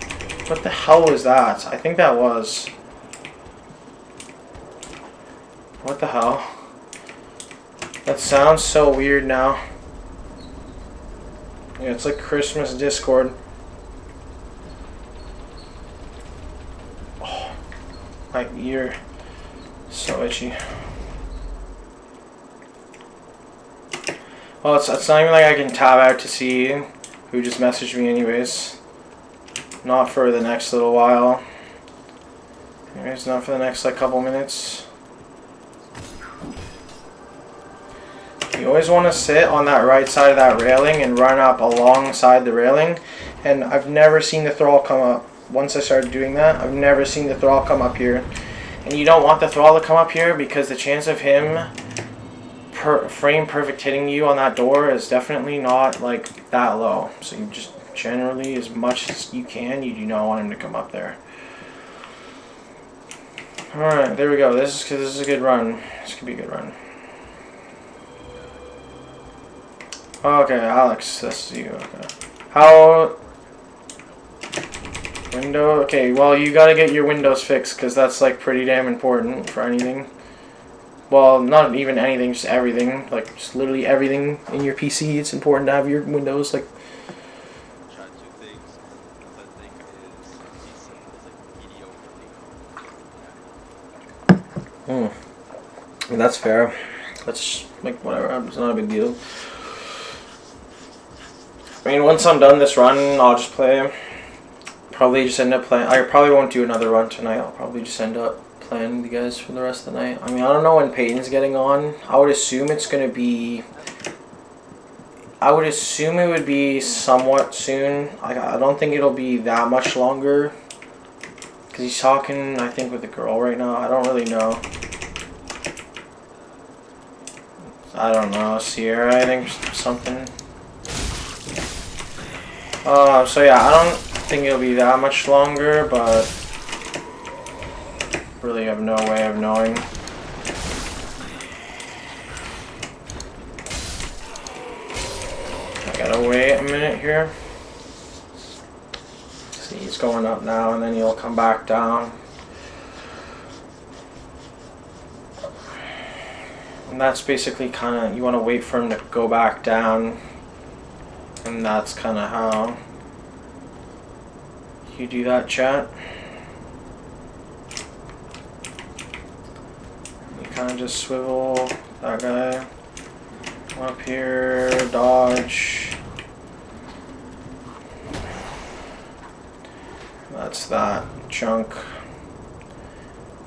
What the hell was that? I think that was... What the hell? That sounds so weird now. Yeah, it's like Christmas Discord. Oh, my ear. So itchy. Well, it's not even like I can tab out to see who just messaged me anyways. Not for the next little while. Anyways, not for the next like couple minutes. You always want to sit on that right side of that railing and run up alongside the railing. And I've never seen the thrall come up. Once I started doing that, I've never seen the thrall come up here. And you don't want the thrall to come up here because the chance of him frame perfect hitting you on that door is definitely not like that low. So you just generally, as much as you can, you do not want him to come up there. Alright, there we go. This is a good run. This could be a good run. Okay, Alex, that's you. Okay. How... Window? Okay, well, you gotta get your windows fixed, because that's, like, pretty damn important for anything. Well, not even anything, just everything. Like, just literally everything in your PC. It's important to have your windows, like... I mean, that's fair. That's, like, whatever. It's not a big deal. I mean, once I'm done this run, I'll just play. Probably just end up playing. I probably won't do another run tonight. I'll probably just end up playing with you guys for the rest of the night. I mean, I don't know when Peyton's getting on. I would assume it's going to be... I would assume it would be somewhat soon. I don't think it'll be that much longer. Because he's talking, I think, with a girl right now. I don't really know. I don't know. Sierra, I think, something. So yeah, I don't think it'll be that much longer, but really have no way of knowing. I gotta wait a minute here. See, he's going up now, and then he'll come back down. And that's basically kind of, you want to wait for him to go back down. And that's kind of how you do that, chat. You kind of just swivel that guy Up here, dodge. That's that chunk.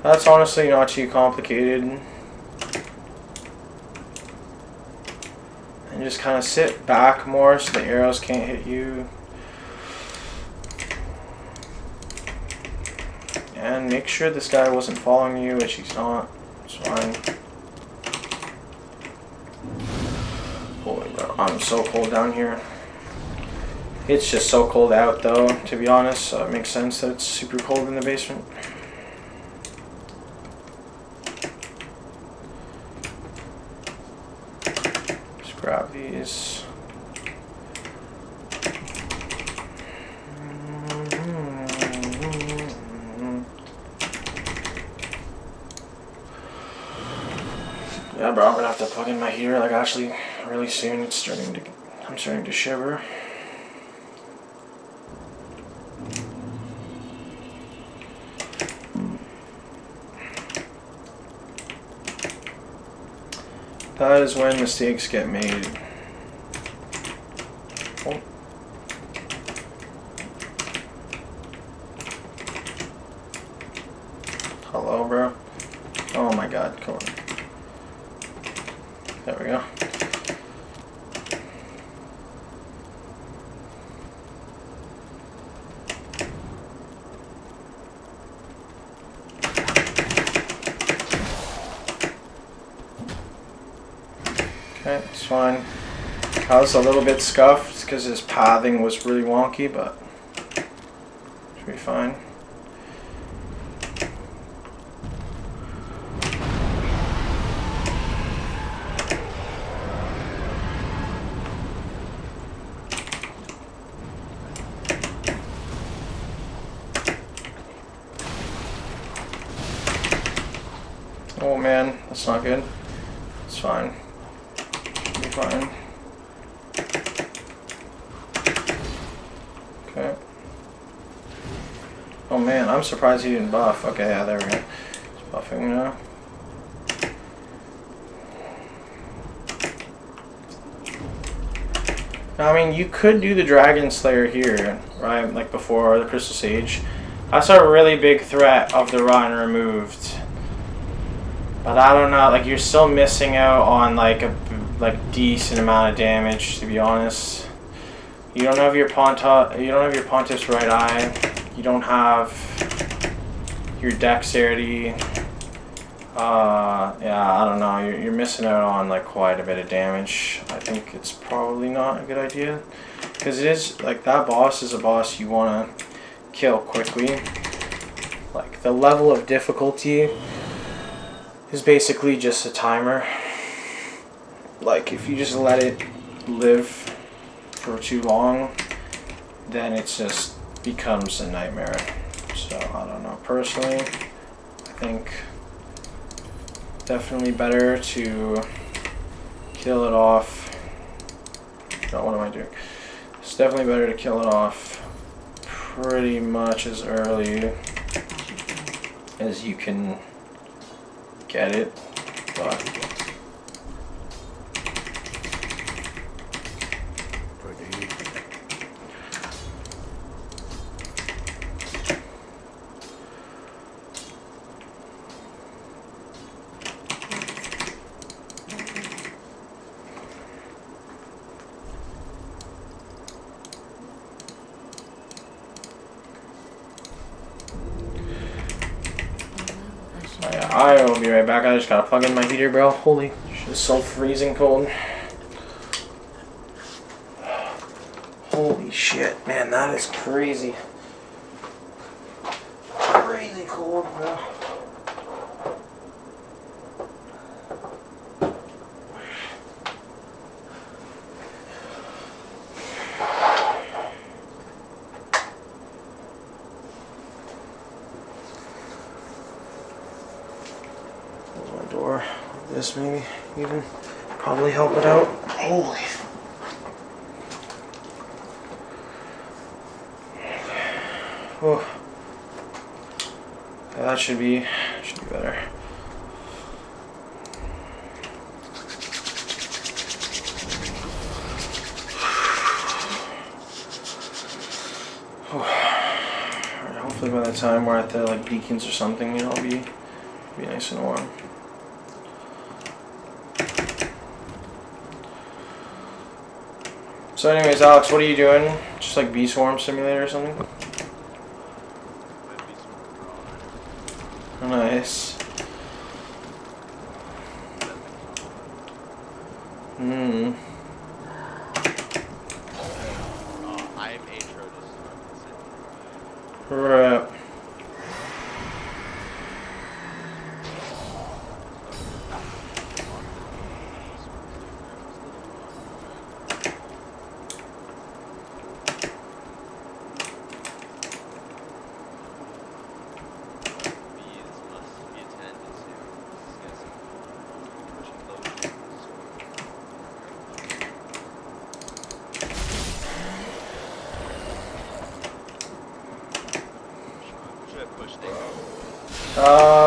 That's honestly not too complicated. And just kind of sit back more so the arrows can't hit you. And make sure this guy wasn't following you, which he's not. It's fine. Holy bro, I'm so cold down here. It's just so cold out though, to be honest, so it makes sense that it's super cold in the basement. Just grab these. Yeah, bro, I'm gonna have to plug in my heater like actually really soon. I'm starting to shiver. That is when mistakes get made. Oh. Hello, bro. Oh my god, come on. There we go. Okay, it's fine. I was a little bit scuffed because his pathing was really wonky, but should be fine. Oh man, that's not good. It's fine. Should be fine. Okay. Oh man, I'm surprised he didn't buff. Okay, yeah, there we go. He's buffing now. I mean, you could do the Dragon Slayer here, right? Like before the Crystal Sage. That's a really big threat of the run removed. But I don't know, like you're still missing out on like a decent amount of damage, to be honest. You don't have your Pontiff's right eye. You don't have your dexterity. Yeah, I don't know. You're missing out on like quite a bit of damage. I think it's probably not a good idea, because it is like that boss is a boss you want to kill quickly. Like the level of difficulty is basically just a timer. Like if you just let it live for too long, then it just becomes a nightmare. So I don't know. Personally, I think definitely better to kill it off. No, what am I doing? It's definitely better to kill it off pretty much as early as you can get it, but I will be right back. I just gotta plug in my heater, bro. Holy shit, it's so freezing cold. Holy shit, man, that is crazy. Crazy cold, bro. Door, this maybe even probably help it out. Holy. Oh. Yeah, that should be better. Hopefully by the time we're at the like beacons or something, it'll be nice and warm. So anyways, Alex, what are you doing? Just like Bee Swarm Simulator or something? Nice. Hmm. I'm intro to Right.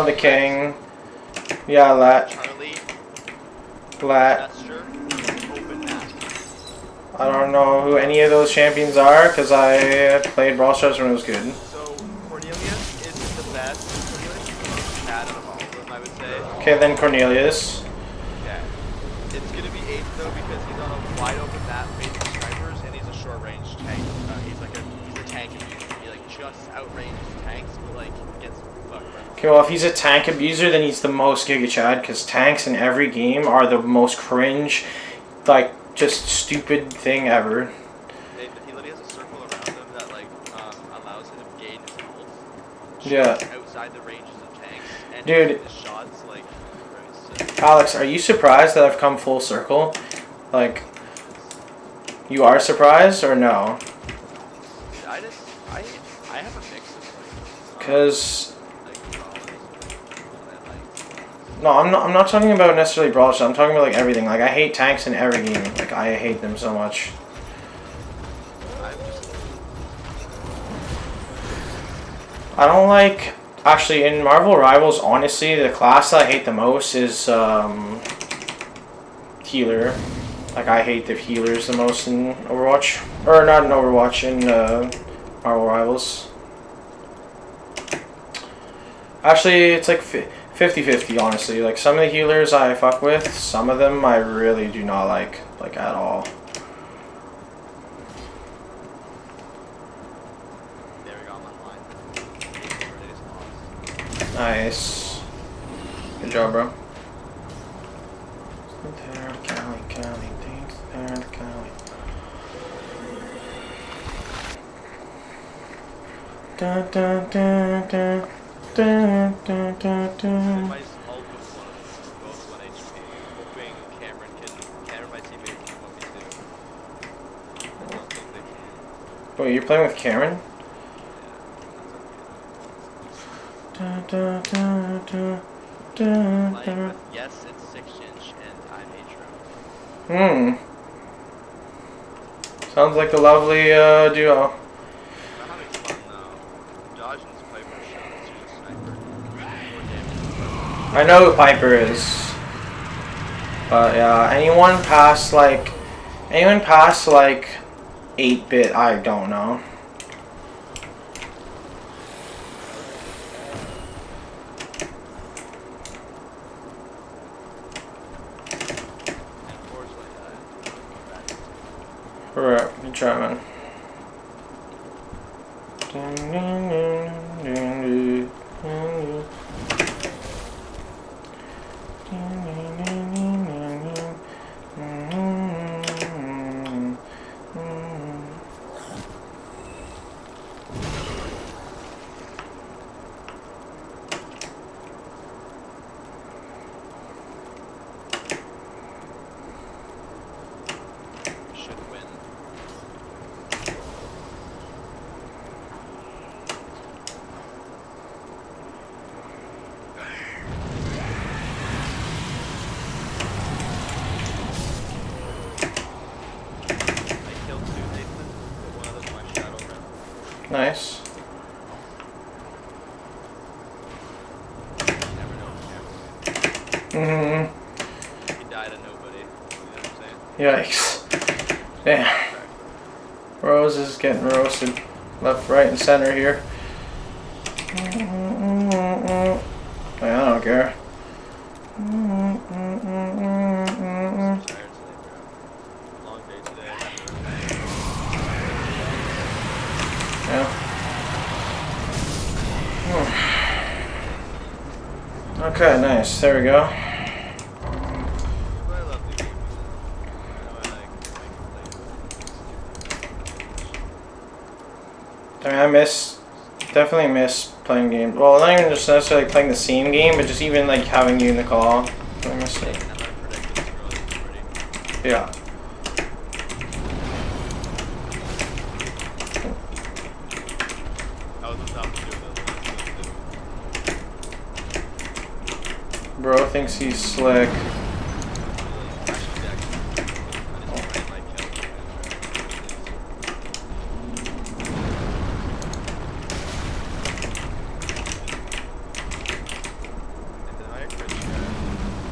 The king. Yeah, Lat. Charlie. Lat. Gesture. Open map. I don't know who any of those champions are because I played Brawl Stars when it was good. So Cornelius is the best. Cornelius is the most bad of all of them, I would say. Okay, then Cornelius. Okay. It's gonna be 8 though because he's on a wide open map facing snipers and he's a short range tank. He's a tank abuser. He like just outranges tanks, but like gets fucked. Okay, well if he's a tank abuser, then he's the most Giga Chad because tanks in every game are the most cringe, like just stupid thing ever. He literally has a circle around him that like allows him to gain his health. Yeah. Outside the ranges of tanks and dude. his shots like. Alex, are you surprised that I've come full circle? Like, you are surprised or no? I have a mix of like. Because. No, I'm not talking about necessarily Brawl Stars. I'm talking about like everything. Like I hate tanks in every game. Like I hate them so much. I don't like. Actually, in Marvel Rivals, honestly, the class that I hate the most is healer. Like I hate the healers the most in Overwatch, or not in Overwatch, in Marvel Rivals. Actually, it's like 50-50, honestly. Like, some of the healers I fuck with, some of them I really do not like at all. There we go, I'm online. Nice. Good job, bro. There, Cali, thanks, there, Cali. Da da da da. Dun, dun, dun, dun. My ult was both 1 HP. Hoping Cameron, my teammate, can help me too. I don't think they can. Wait, you're playing with Cameron? Yeah, Da, da, da, da, da, da. yes, it's 6-inch and I'm Atro. Sounds like a lovely duo. I'm having fun though. Dodging this Piper shot, she's a sniper. I know who Piper is. But yeah, anyone past like 8-bit, I don't know. Alright, good try, man. Should win. Nice. Never know. Mm-hmm. He died of nobody. You know what I'm saying? Yikes. Damn. Rose is getting roasted left, right, and center here. I don't care. Yeah. Okay, nice. There we go. I mean, definitely miss playing games. Well, not even just necessarily playing the same game, but just even like having you in the call. I miss it. Yeah. Bro thinks he's slick.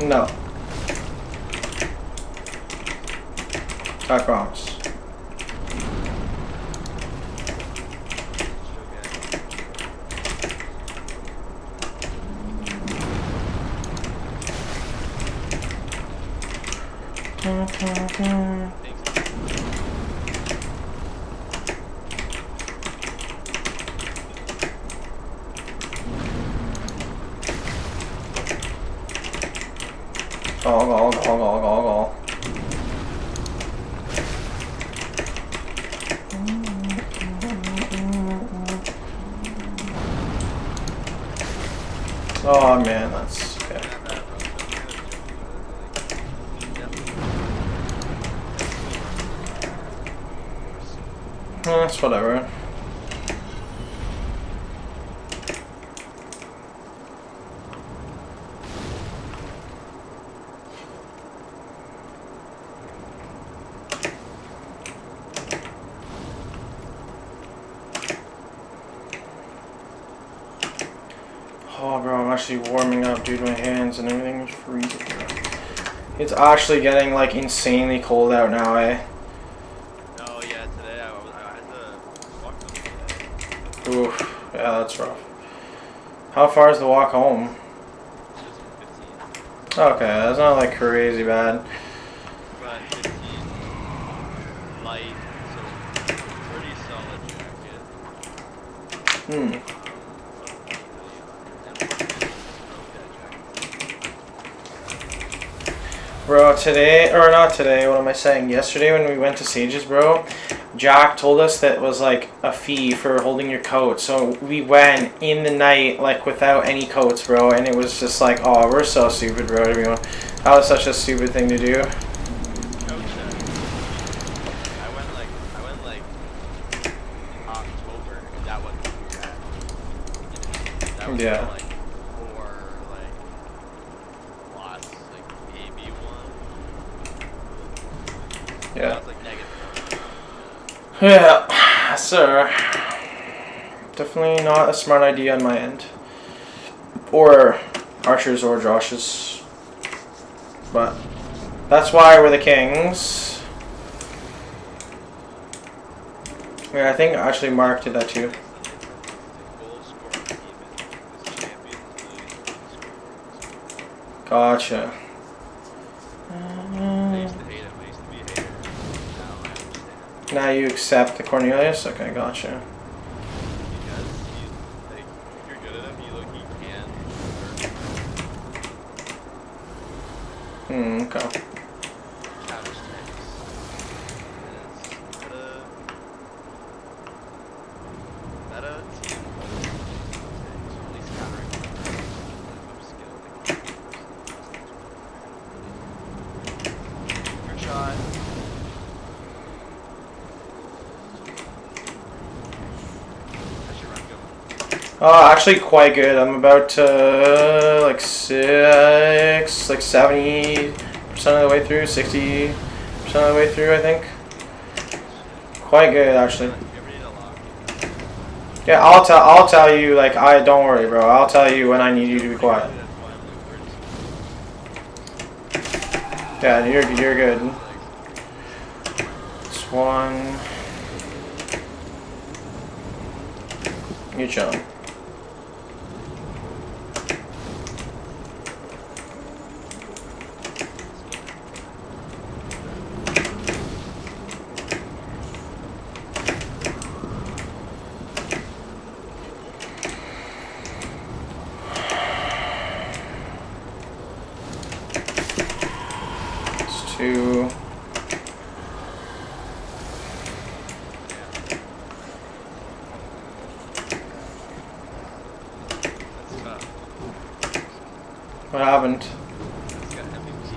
No. I promise. Gall. Oh man, that's okay. That's whatever. Oh, bro, I'm actually warming up, dude. My hands and everything is freezing. It's actually getting like insanely cold out now, eh? Oh yeah, today I had to walk home today. Oof, yeah, that's rough. How far is the walk home? Just 15. Okay, that's not like crazy bad. But 15 light, so pretty solid jacket. Bro, today, or not today, what am I saying? Yesterday when we went to Sage's, bro, Jack told us that it was like a fee for holding your coat. So we went in the night, like without any coats, bro, and it was just like, oh, we're so stupid, bro. Everyone, that was such a stupid thing to do. I went like in October, and that wasn't bad. That was Yeah. like for like lots, like maybe one. Yeah. That was like negative. Yeah, sir. Definitely not a smart idea on my end. Or Archer's or Josh's. But that's why we're the kings. Yeah, I think actually Mark did that too. Gotcha. Now you accept the Cornelius? Okay, gotcha. Okay. Good shot. Oh, actually quite good. I'm about to like 70% of the way through, 60% of the way through, I think. Quite good, actually. Yeah, I'll tell you, like, don't worry, bro. I'll tell you when I need you to be quiet. Yeah, you're good. This one. You're chilling. 2. That's tough. What happened? It's got MVP.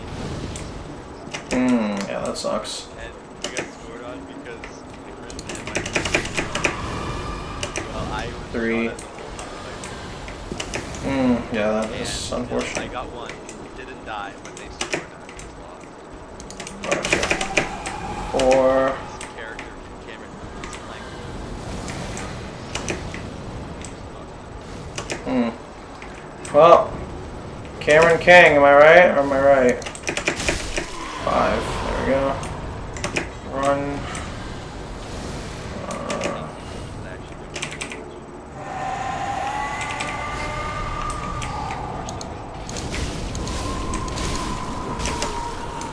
Yeah, that sucks. And we got scored on because it really did my well, I was 3. shot at the whole time. Yeah, that And is I unfortunate. got one. It didn't die, but they scored and I was lost. Gotcha. 4. This character from Cameron is like Well, Cameron King, am I right? Or am I right? 5. There we go. Run.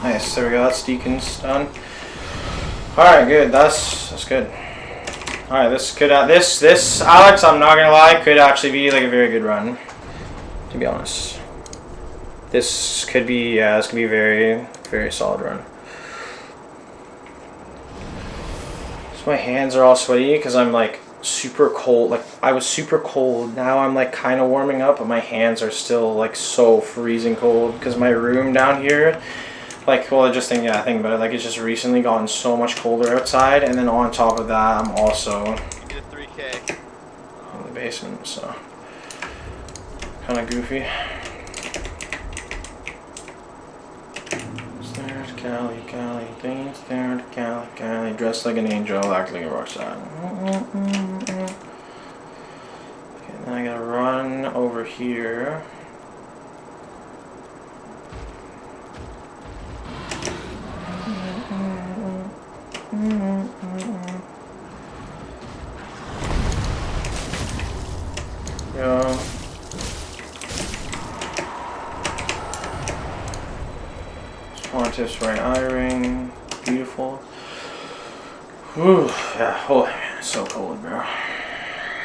Nice. There we go. That's Deacon's done. All right, good. That's good. All right, this could this Alex, I'm not gonna lie, could actually be like a very good run. To be honest, this could be a very solid run. So my hands are all sweaty because I'm like super cold. Like I was super cold. Now I'm like kind of warming up, but my hands are still like so freezing cold because my room down here. Like, well, think about it, like, it's just recently gotten so much colder outside, and then on top of that, I'm also you get a 3K in the basement, so kind of goofy. Stairs, Cali, things, stairs, Cali, dressed like an angel, act like a rock star. Okay, then I gotta run over here. Yeah. Spontiff's right eye ring. Beautiful. Whew. Yeah. Oh, man, it's so cold, bro.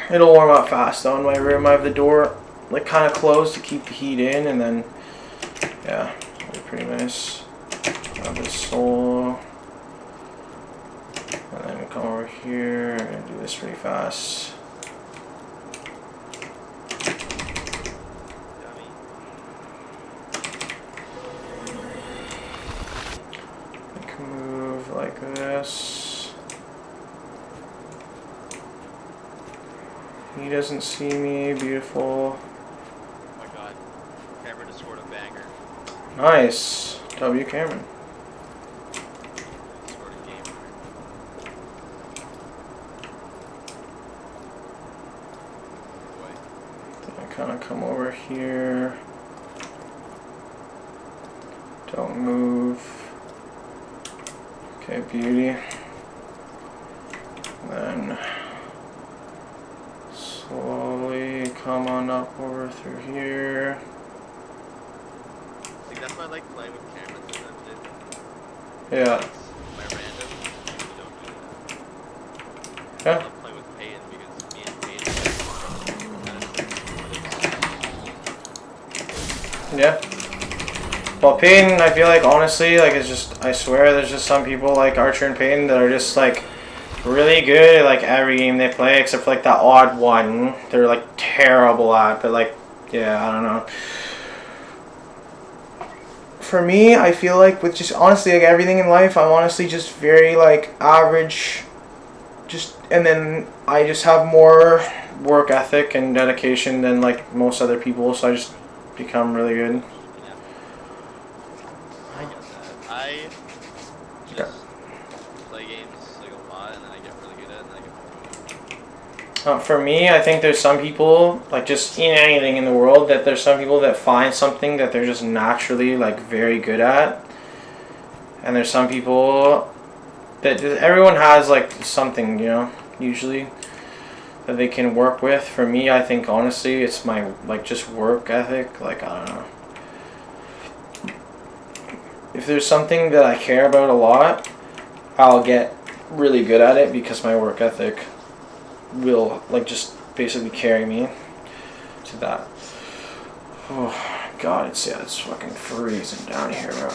It'll warm up fast though in my room. I have the door like kind of closed to keep the heat in, and then yeah, it'll be pretty nice. Grab this soul. And then come over here. I'm gonna do this pretty fast. I can move like this. He doesn't see me. Beautiful. Oh my god. Cameron just scored a banger. Nice. W. Cameron. Scored a game winner. Boy. Then I kind of come over here. Don't move. Okay, beauty. Then slowly come on up over through here. Like, that's why I like playing with Cameron sometimes, dude. Yeah. My random people don't do that. Yeah. I love playing with Peyton because me and Peyton Yeah. Well, Peyton, I feel like honestly, like it's just, I swear, there's just some people like Archer and Peyton that are just like really good at like every game they play, except for like that odd one. They're like terrible at, but like, yeah, I don't know. For me, I feel like with just honestly like everything in life, I'm honestly just very like average. Just and then I just have more work ethic and dedication than like most other people, so I just become really good. I get that. I just play games like a lot, and then I get really good at it, and then I get bored. For me, I think there's some people, like just in anything in the world, that there's some people that find something that they're just naturally like very good at. And there's some people that everyone has like something, you know, usually that they can work with. For me, I think honestly, it's my like just work ethic. Like, I don't know. If there's something that I care about a lot, I'll get really good at it because my work ethic will like just basically carry me to that. Oh God, it's fucking freezing down here, bro.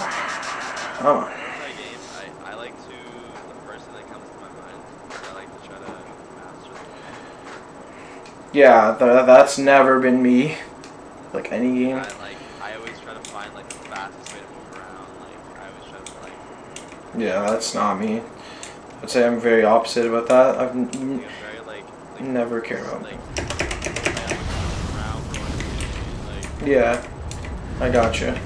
Come on. When I play a game, I like to, the person that comes to my mind, I like to try to master them. Yeah, that's never been me. Like any game. I always try to find like the fastest way to move around. Like I always try to like. Yeah, that's not me. I'd say I'm very opposite about that. I think I'm very never cared about like play on the ground, like. Yeah, I gotcha.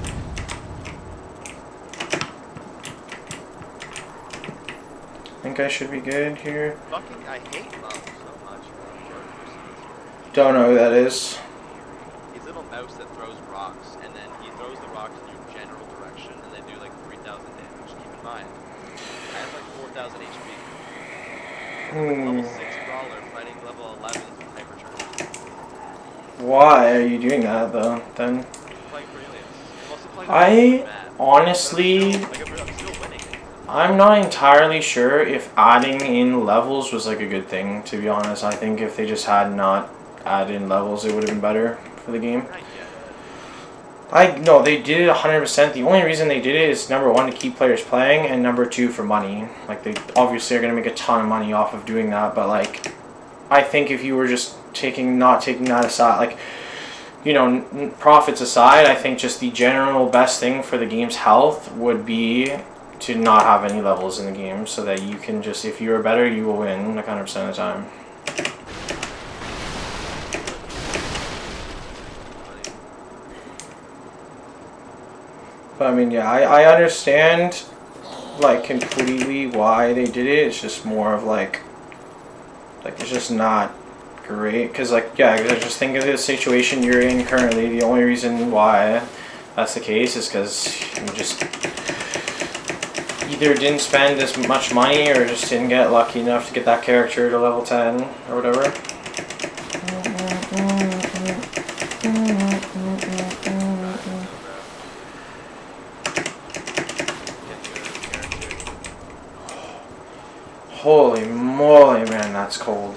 I think I should be good here. Fucking, I hate Lum so much, bro. Don't know who that is. He's a little mouse that throws rocks, and then he throws the rocks in your general direction, and they do like 3,000 damage. Keep in mind, I have like 4,000 HP. Level 6 brawler fighting level 11 with hypercharge. Why are you doing that though? Then Playing for aliens. I'm also playing I Mad. honestly, I'm still winning. I'm not entirely sure if adding in levels was like a good thing. To be honest, I think if they just had not added in levels, it would have been better for the game. No, they did it 100%. The only reason they did it is number one to keep players playing, and number two for money. Like they obviously are gonna make a ton of money off of doing that, but like, I think if you were just not taking that aside, like, you know, profits aside, I think just the general best thing for the game's health would be to not have any levels in the game, so that you can just, if you are better, you will win like 100% of the time. But I mean, yeah, I understand like completely why they did it. It's just more of like it's just not great, because like, yeah, I just think of the situation you're in currently. The only reason why that's the case is because you just either didn't spend as much money or just didn't get lucky enough to get that character to level 10 or whatever. Holy moly, man, that's cold.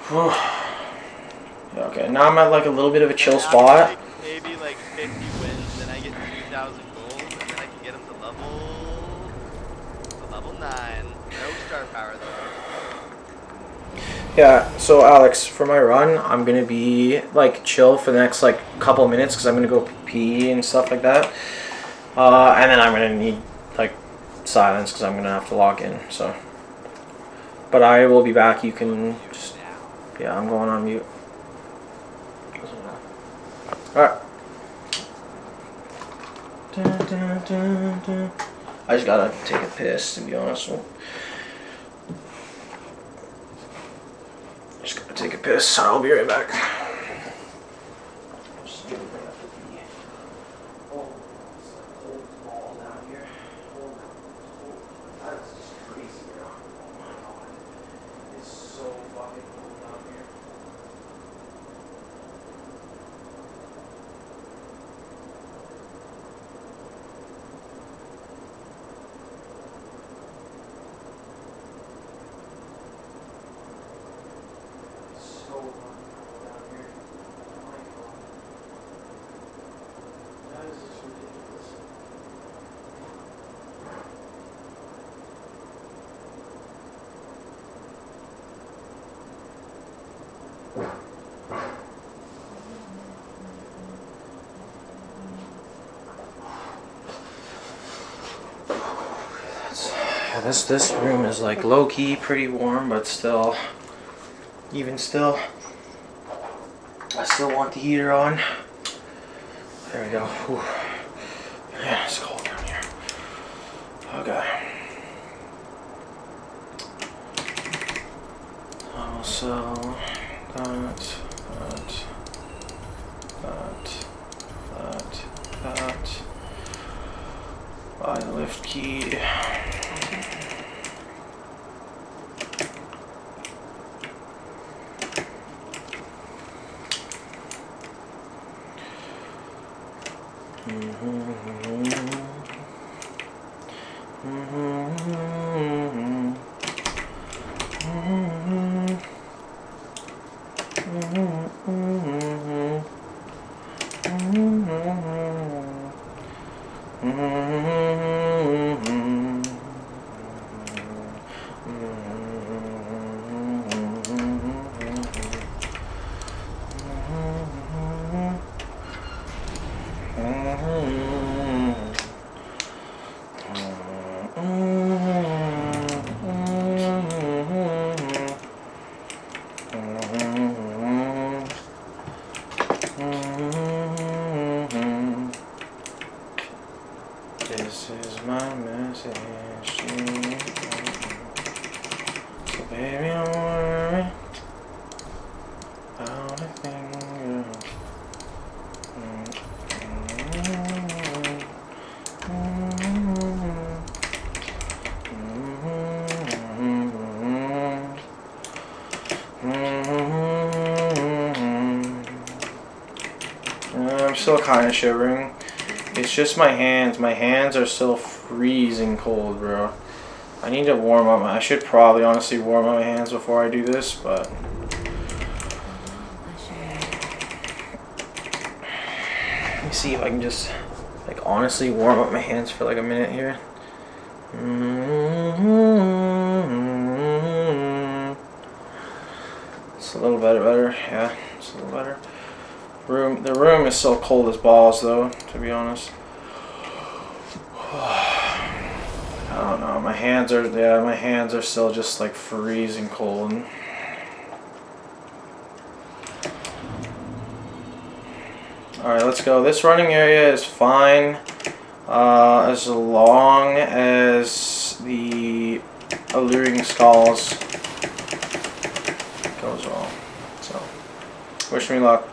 Whew. Okay, now I'm at like a little bit of a chill spot. Like, maybe like 50 wins, then I get 2,000 gold, and then I can get him to level 9. No star power though. Yeah, so Alex, for my run, I'm gonna be like chill for the next like couple of minutes because I'm gonna go pee and stuff like that, and then I'm gonna need like silence because I'm gonna have to log in. So, but I will be back. You can just, yeah, I'm going on mute. All right. I just gotta take a piss, to be honest. Just gotta take a piss. I'll be right back. This room is like low-key pretty warm, but still, even still, I still want the heater on. There we go. Whew. Yeah, it's cold down here. Okay. Also, that. Buy the lift key. still kind of shivering. It's just my hands. My hands are still freezing cold, bro. I need to warm up. I should probably honestly warm up my hands before I do this, but let me see if I can just like honestly warm up my hands for like a minute here. It's a little bit better. Yeah, it's a little better. The room is still cold as balls though, to be honest. I don't know. My hands are still just like freezing cold. Alright, let's go. This running area is fine as long as the alluring skulls goes well. So, wish me luck.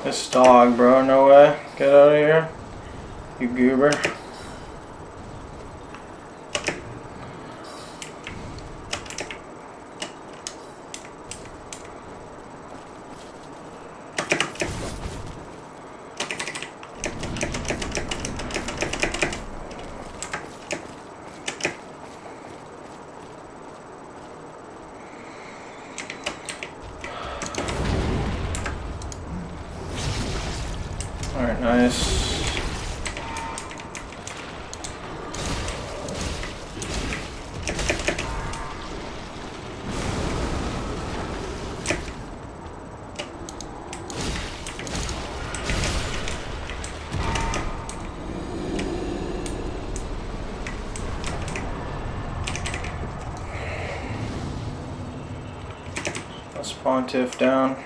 This dog, bro, no way. Get out of here, you goober. Alright, nice. Let's pontiff down.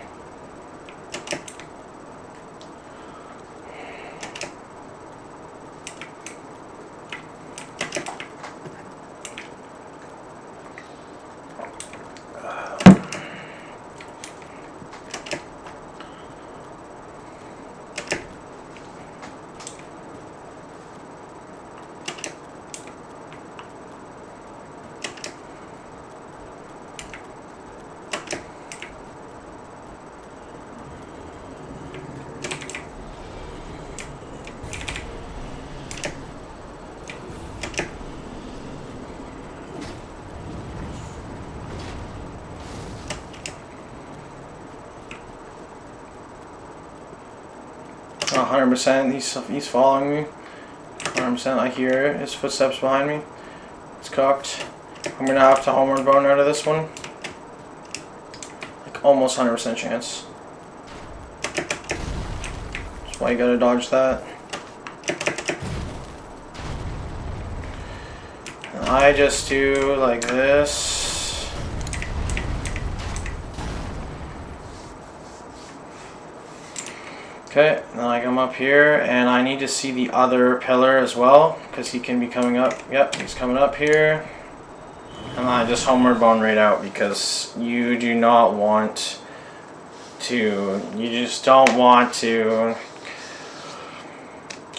Oh, 100%, he's following me. 100%, I hear his footsteps behind me. It's cocked. I'm gonna have to homeward bone out of this one. Like almost 100% chance. That's why you gotta dodge that. And I just do like this. Okay, then I come up here and I need to see the other pillar as well because he can be coming up. Yep, he's coming up here. And I just homeward bone right out because you do not want to. You just don't want to.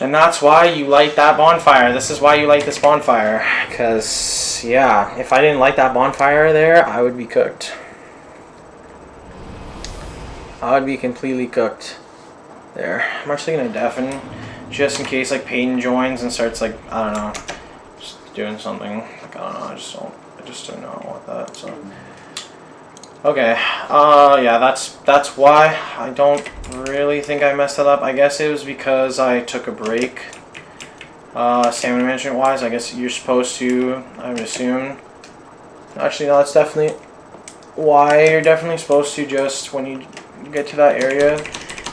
And that's why you light that bonfire. This is why you light this bonfire. Because, yeah, if I didn't light that bonfire there, I would be cooked. I would be completely cooked. There. I'm actually gonna deafen just in case like Peyton joins and starts like, I don't know, just doing something. Like, I don't know, I just don't know what that, so Okay, yeah, that's why I don't really think I messed it up. I guess it was because I took a break. Stamina management wise, I guess you're supposed to, I would assume. Actually, no, that's definitely why you're definitely supposed to just, when you get to that area,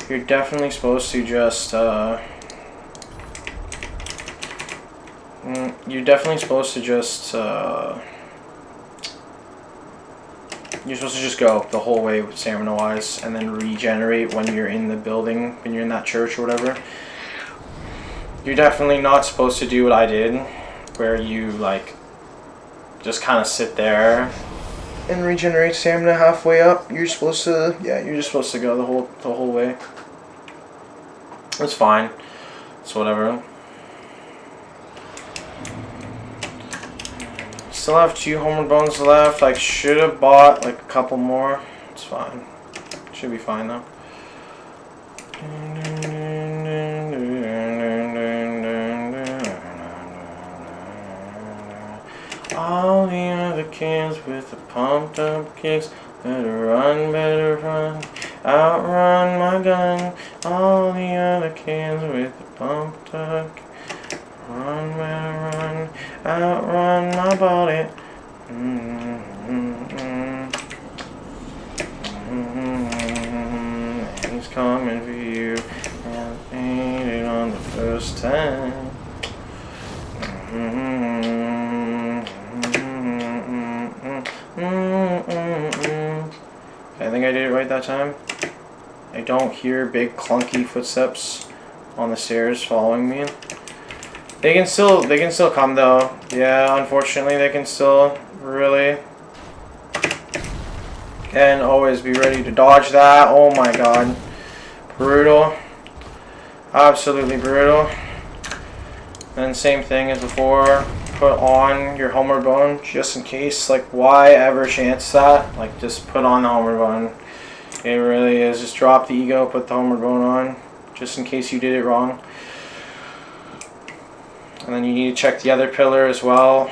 you're definitely supposed to just, you're definitely supposed to just, you're supposed to just go the whole way with stamina wise and then regenerate when you're in the building, when you're in that church or whatever. You're definitely not supposed to do what I did, where you like just kind of sit there and regenerate stamina halfway up. You're supposed to, yeah, you're just supposed to go the whole way. It's fine. It's whatever. Still have 2 homeward bones left. I should have bought like a couple more. It's fine. Should be fine though. All the other kids with the pumped up kicks, better run, outrun my gun. All the other kids with the pumped up, run, better run, outrun my body. And he's coming for you, and ain't it on the first time. I think I did it right that time. I don't hear big clunky footsteps on the stairs following me. They can still come though. Yeah, unfortunately they can still really. And always be ready to dodge that. Oh my god. Brutal. Absolutely brutal. And same thing as before. Put on your homeward bone just in case. Like, why ever chance that? Like, just put on the homeward bone. It really is. Just drop the ego, put the homeward bone on. Just in case you did it wrong. And then you need to check the other pillar as well.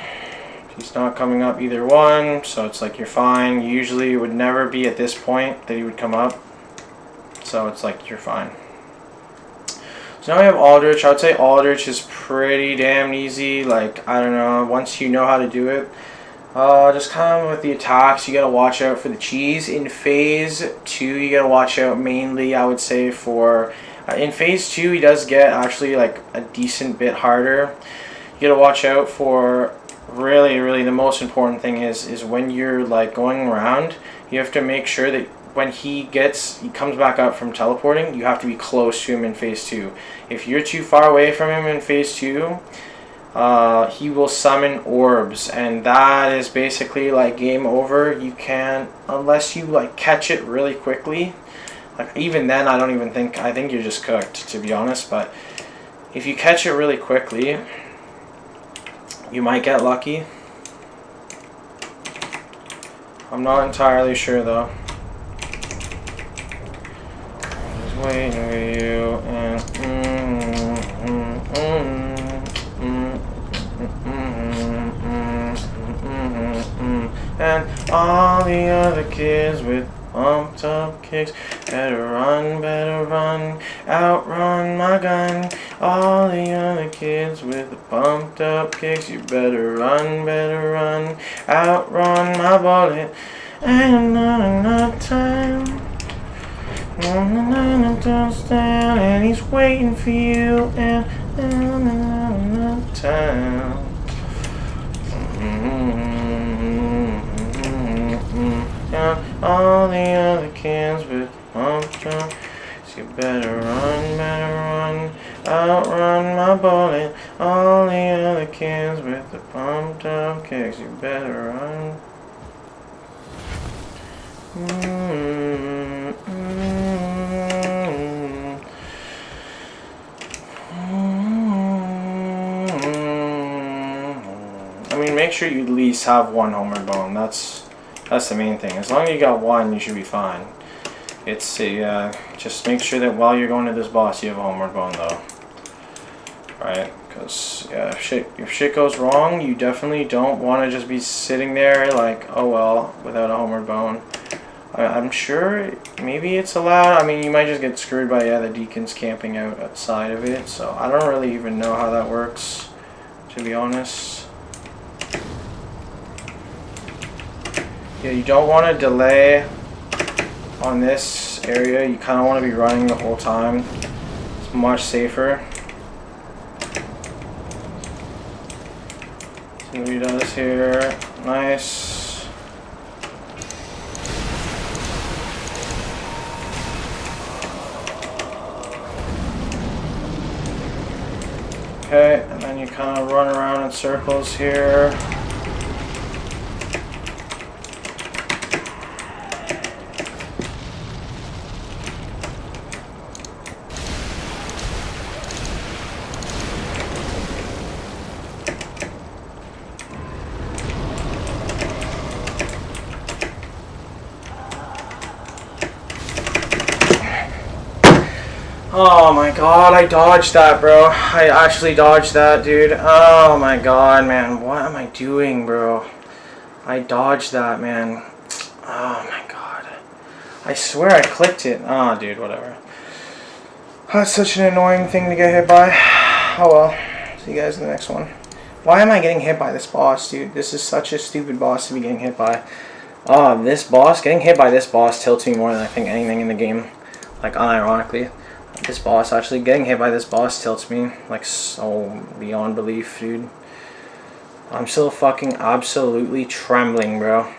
He's not coming up either one, so it's like you're fine. Usually it would never be at this point that he would come up. So it's like you're fine. So now we have Aldrich. I would say Aldrich is pretty damn easy. Like, I don't know, once you know how to do it. Just kind of with the attacks, you gotta watch out for the cheese. In phase 2, you gotta watch out mainly, I would say, for... in phase 2, he does get actually like a decent bit harder. You gotta watch out for... Really, the most important thing is when you're like going around, you have to make sure that when he comes back up from teleporting, you have to be close to him in phase 2. If you're too far away from him in phase 2, he will summon orbs, and that is basically like game over. You can't, unless you like catch it really quickly. Like, even then, I think you're just cooked, to be honest. But if you catch it really quickly, you might get lucky. I'm not entirely sure though. I'm just waiting for you and all the other kids with pumped up kicks, better run, outrun my gun. All the other kids with the pumped up kicks, you better run, outrun my bullet. Ain't not enough time. Touchdown, and he's waiting for you, and not enough time. And all the other kids with pumped up, so you better run, outrun my bullet. All the other kids with the pumped up kicks, you better run. I mean, make sure you at least have one homeward bone. That's the main thing. As long as you got one, you should be fine. It's a, just make sure that while you're going to this boss, you have a homeward bone, though. Right? Because, yeah, if shit goes wrong, you definitely don't want to just be sitting there like, oh well, without a homeward bone. I'm sure maybe it's allowed. I mean, you might just get screwed by the deacons camping outside of it. So I don't really even know how that works, to be honest. Yeah, you don't want to delay on this area. You kind of want to be running the whole time. It's much safer. See what he does here. Nice. Okay, and then you kind of run around in circles here. Oh my god, I dodged that, bro. I actually dodged that, dude. Oh my god, man. What am I doing, bro? I dodged that, man. Oh my god. I swear I clicked it. Oh, dude, whatever. That's such an annoying thing to get hit by. Oh well. See you guys in the next one. Why am I getting hit by this boss, dude? This is such a stupid boss to be getting hit by. This boss, getting hit by this boss tilts me more than I think anything in the game. Like, unironically. This boss, actually, getting hit by this boss tilts me, like, so beyond belief, dude. I'm still fucking absolutely trembling, bro.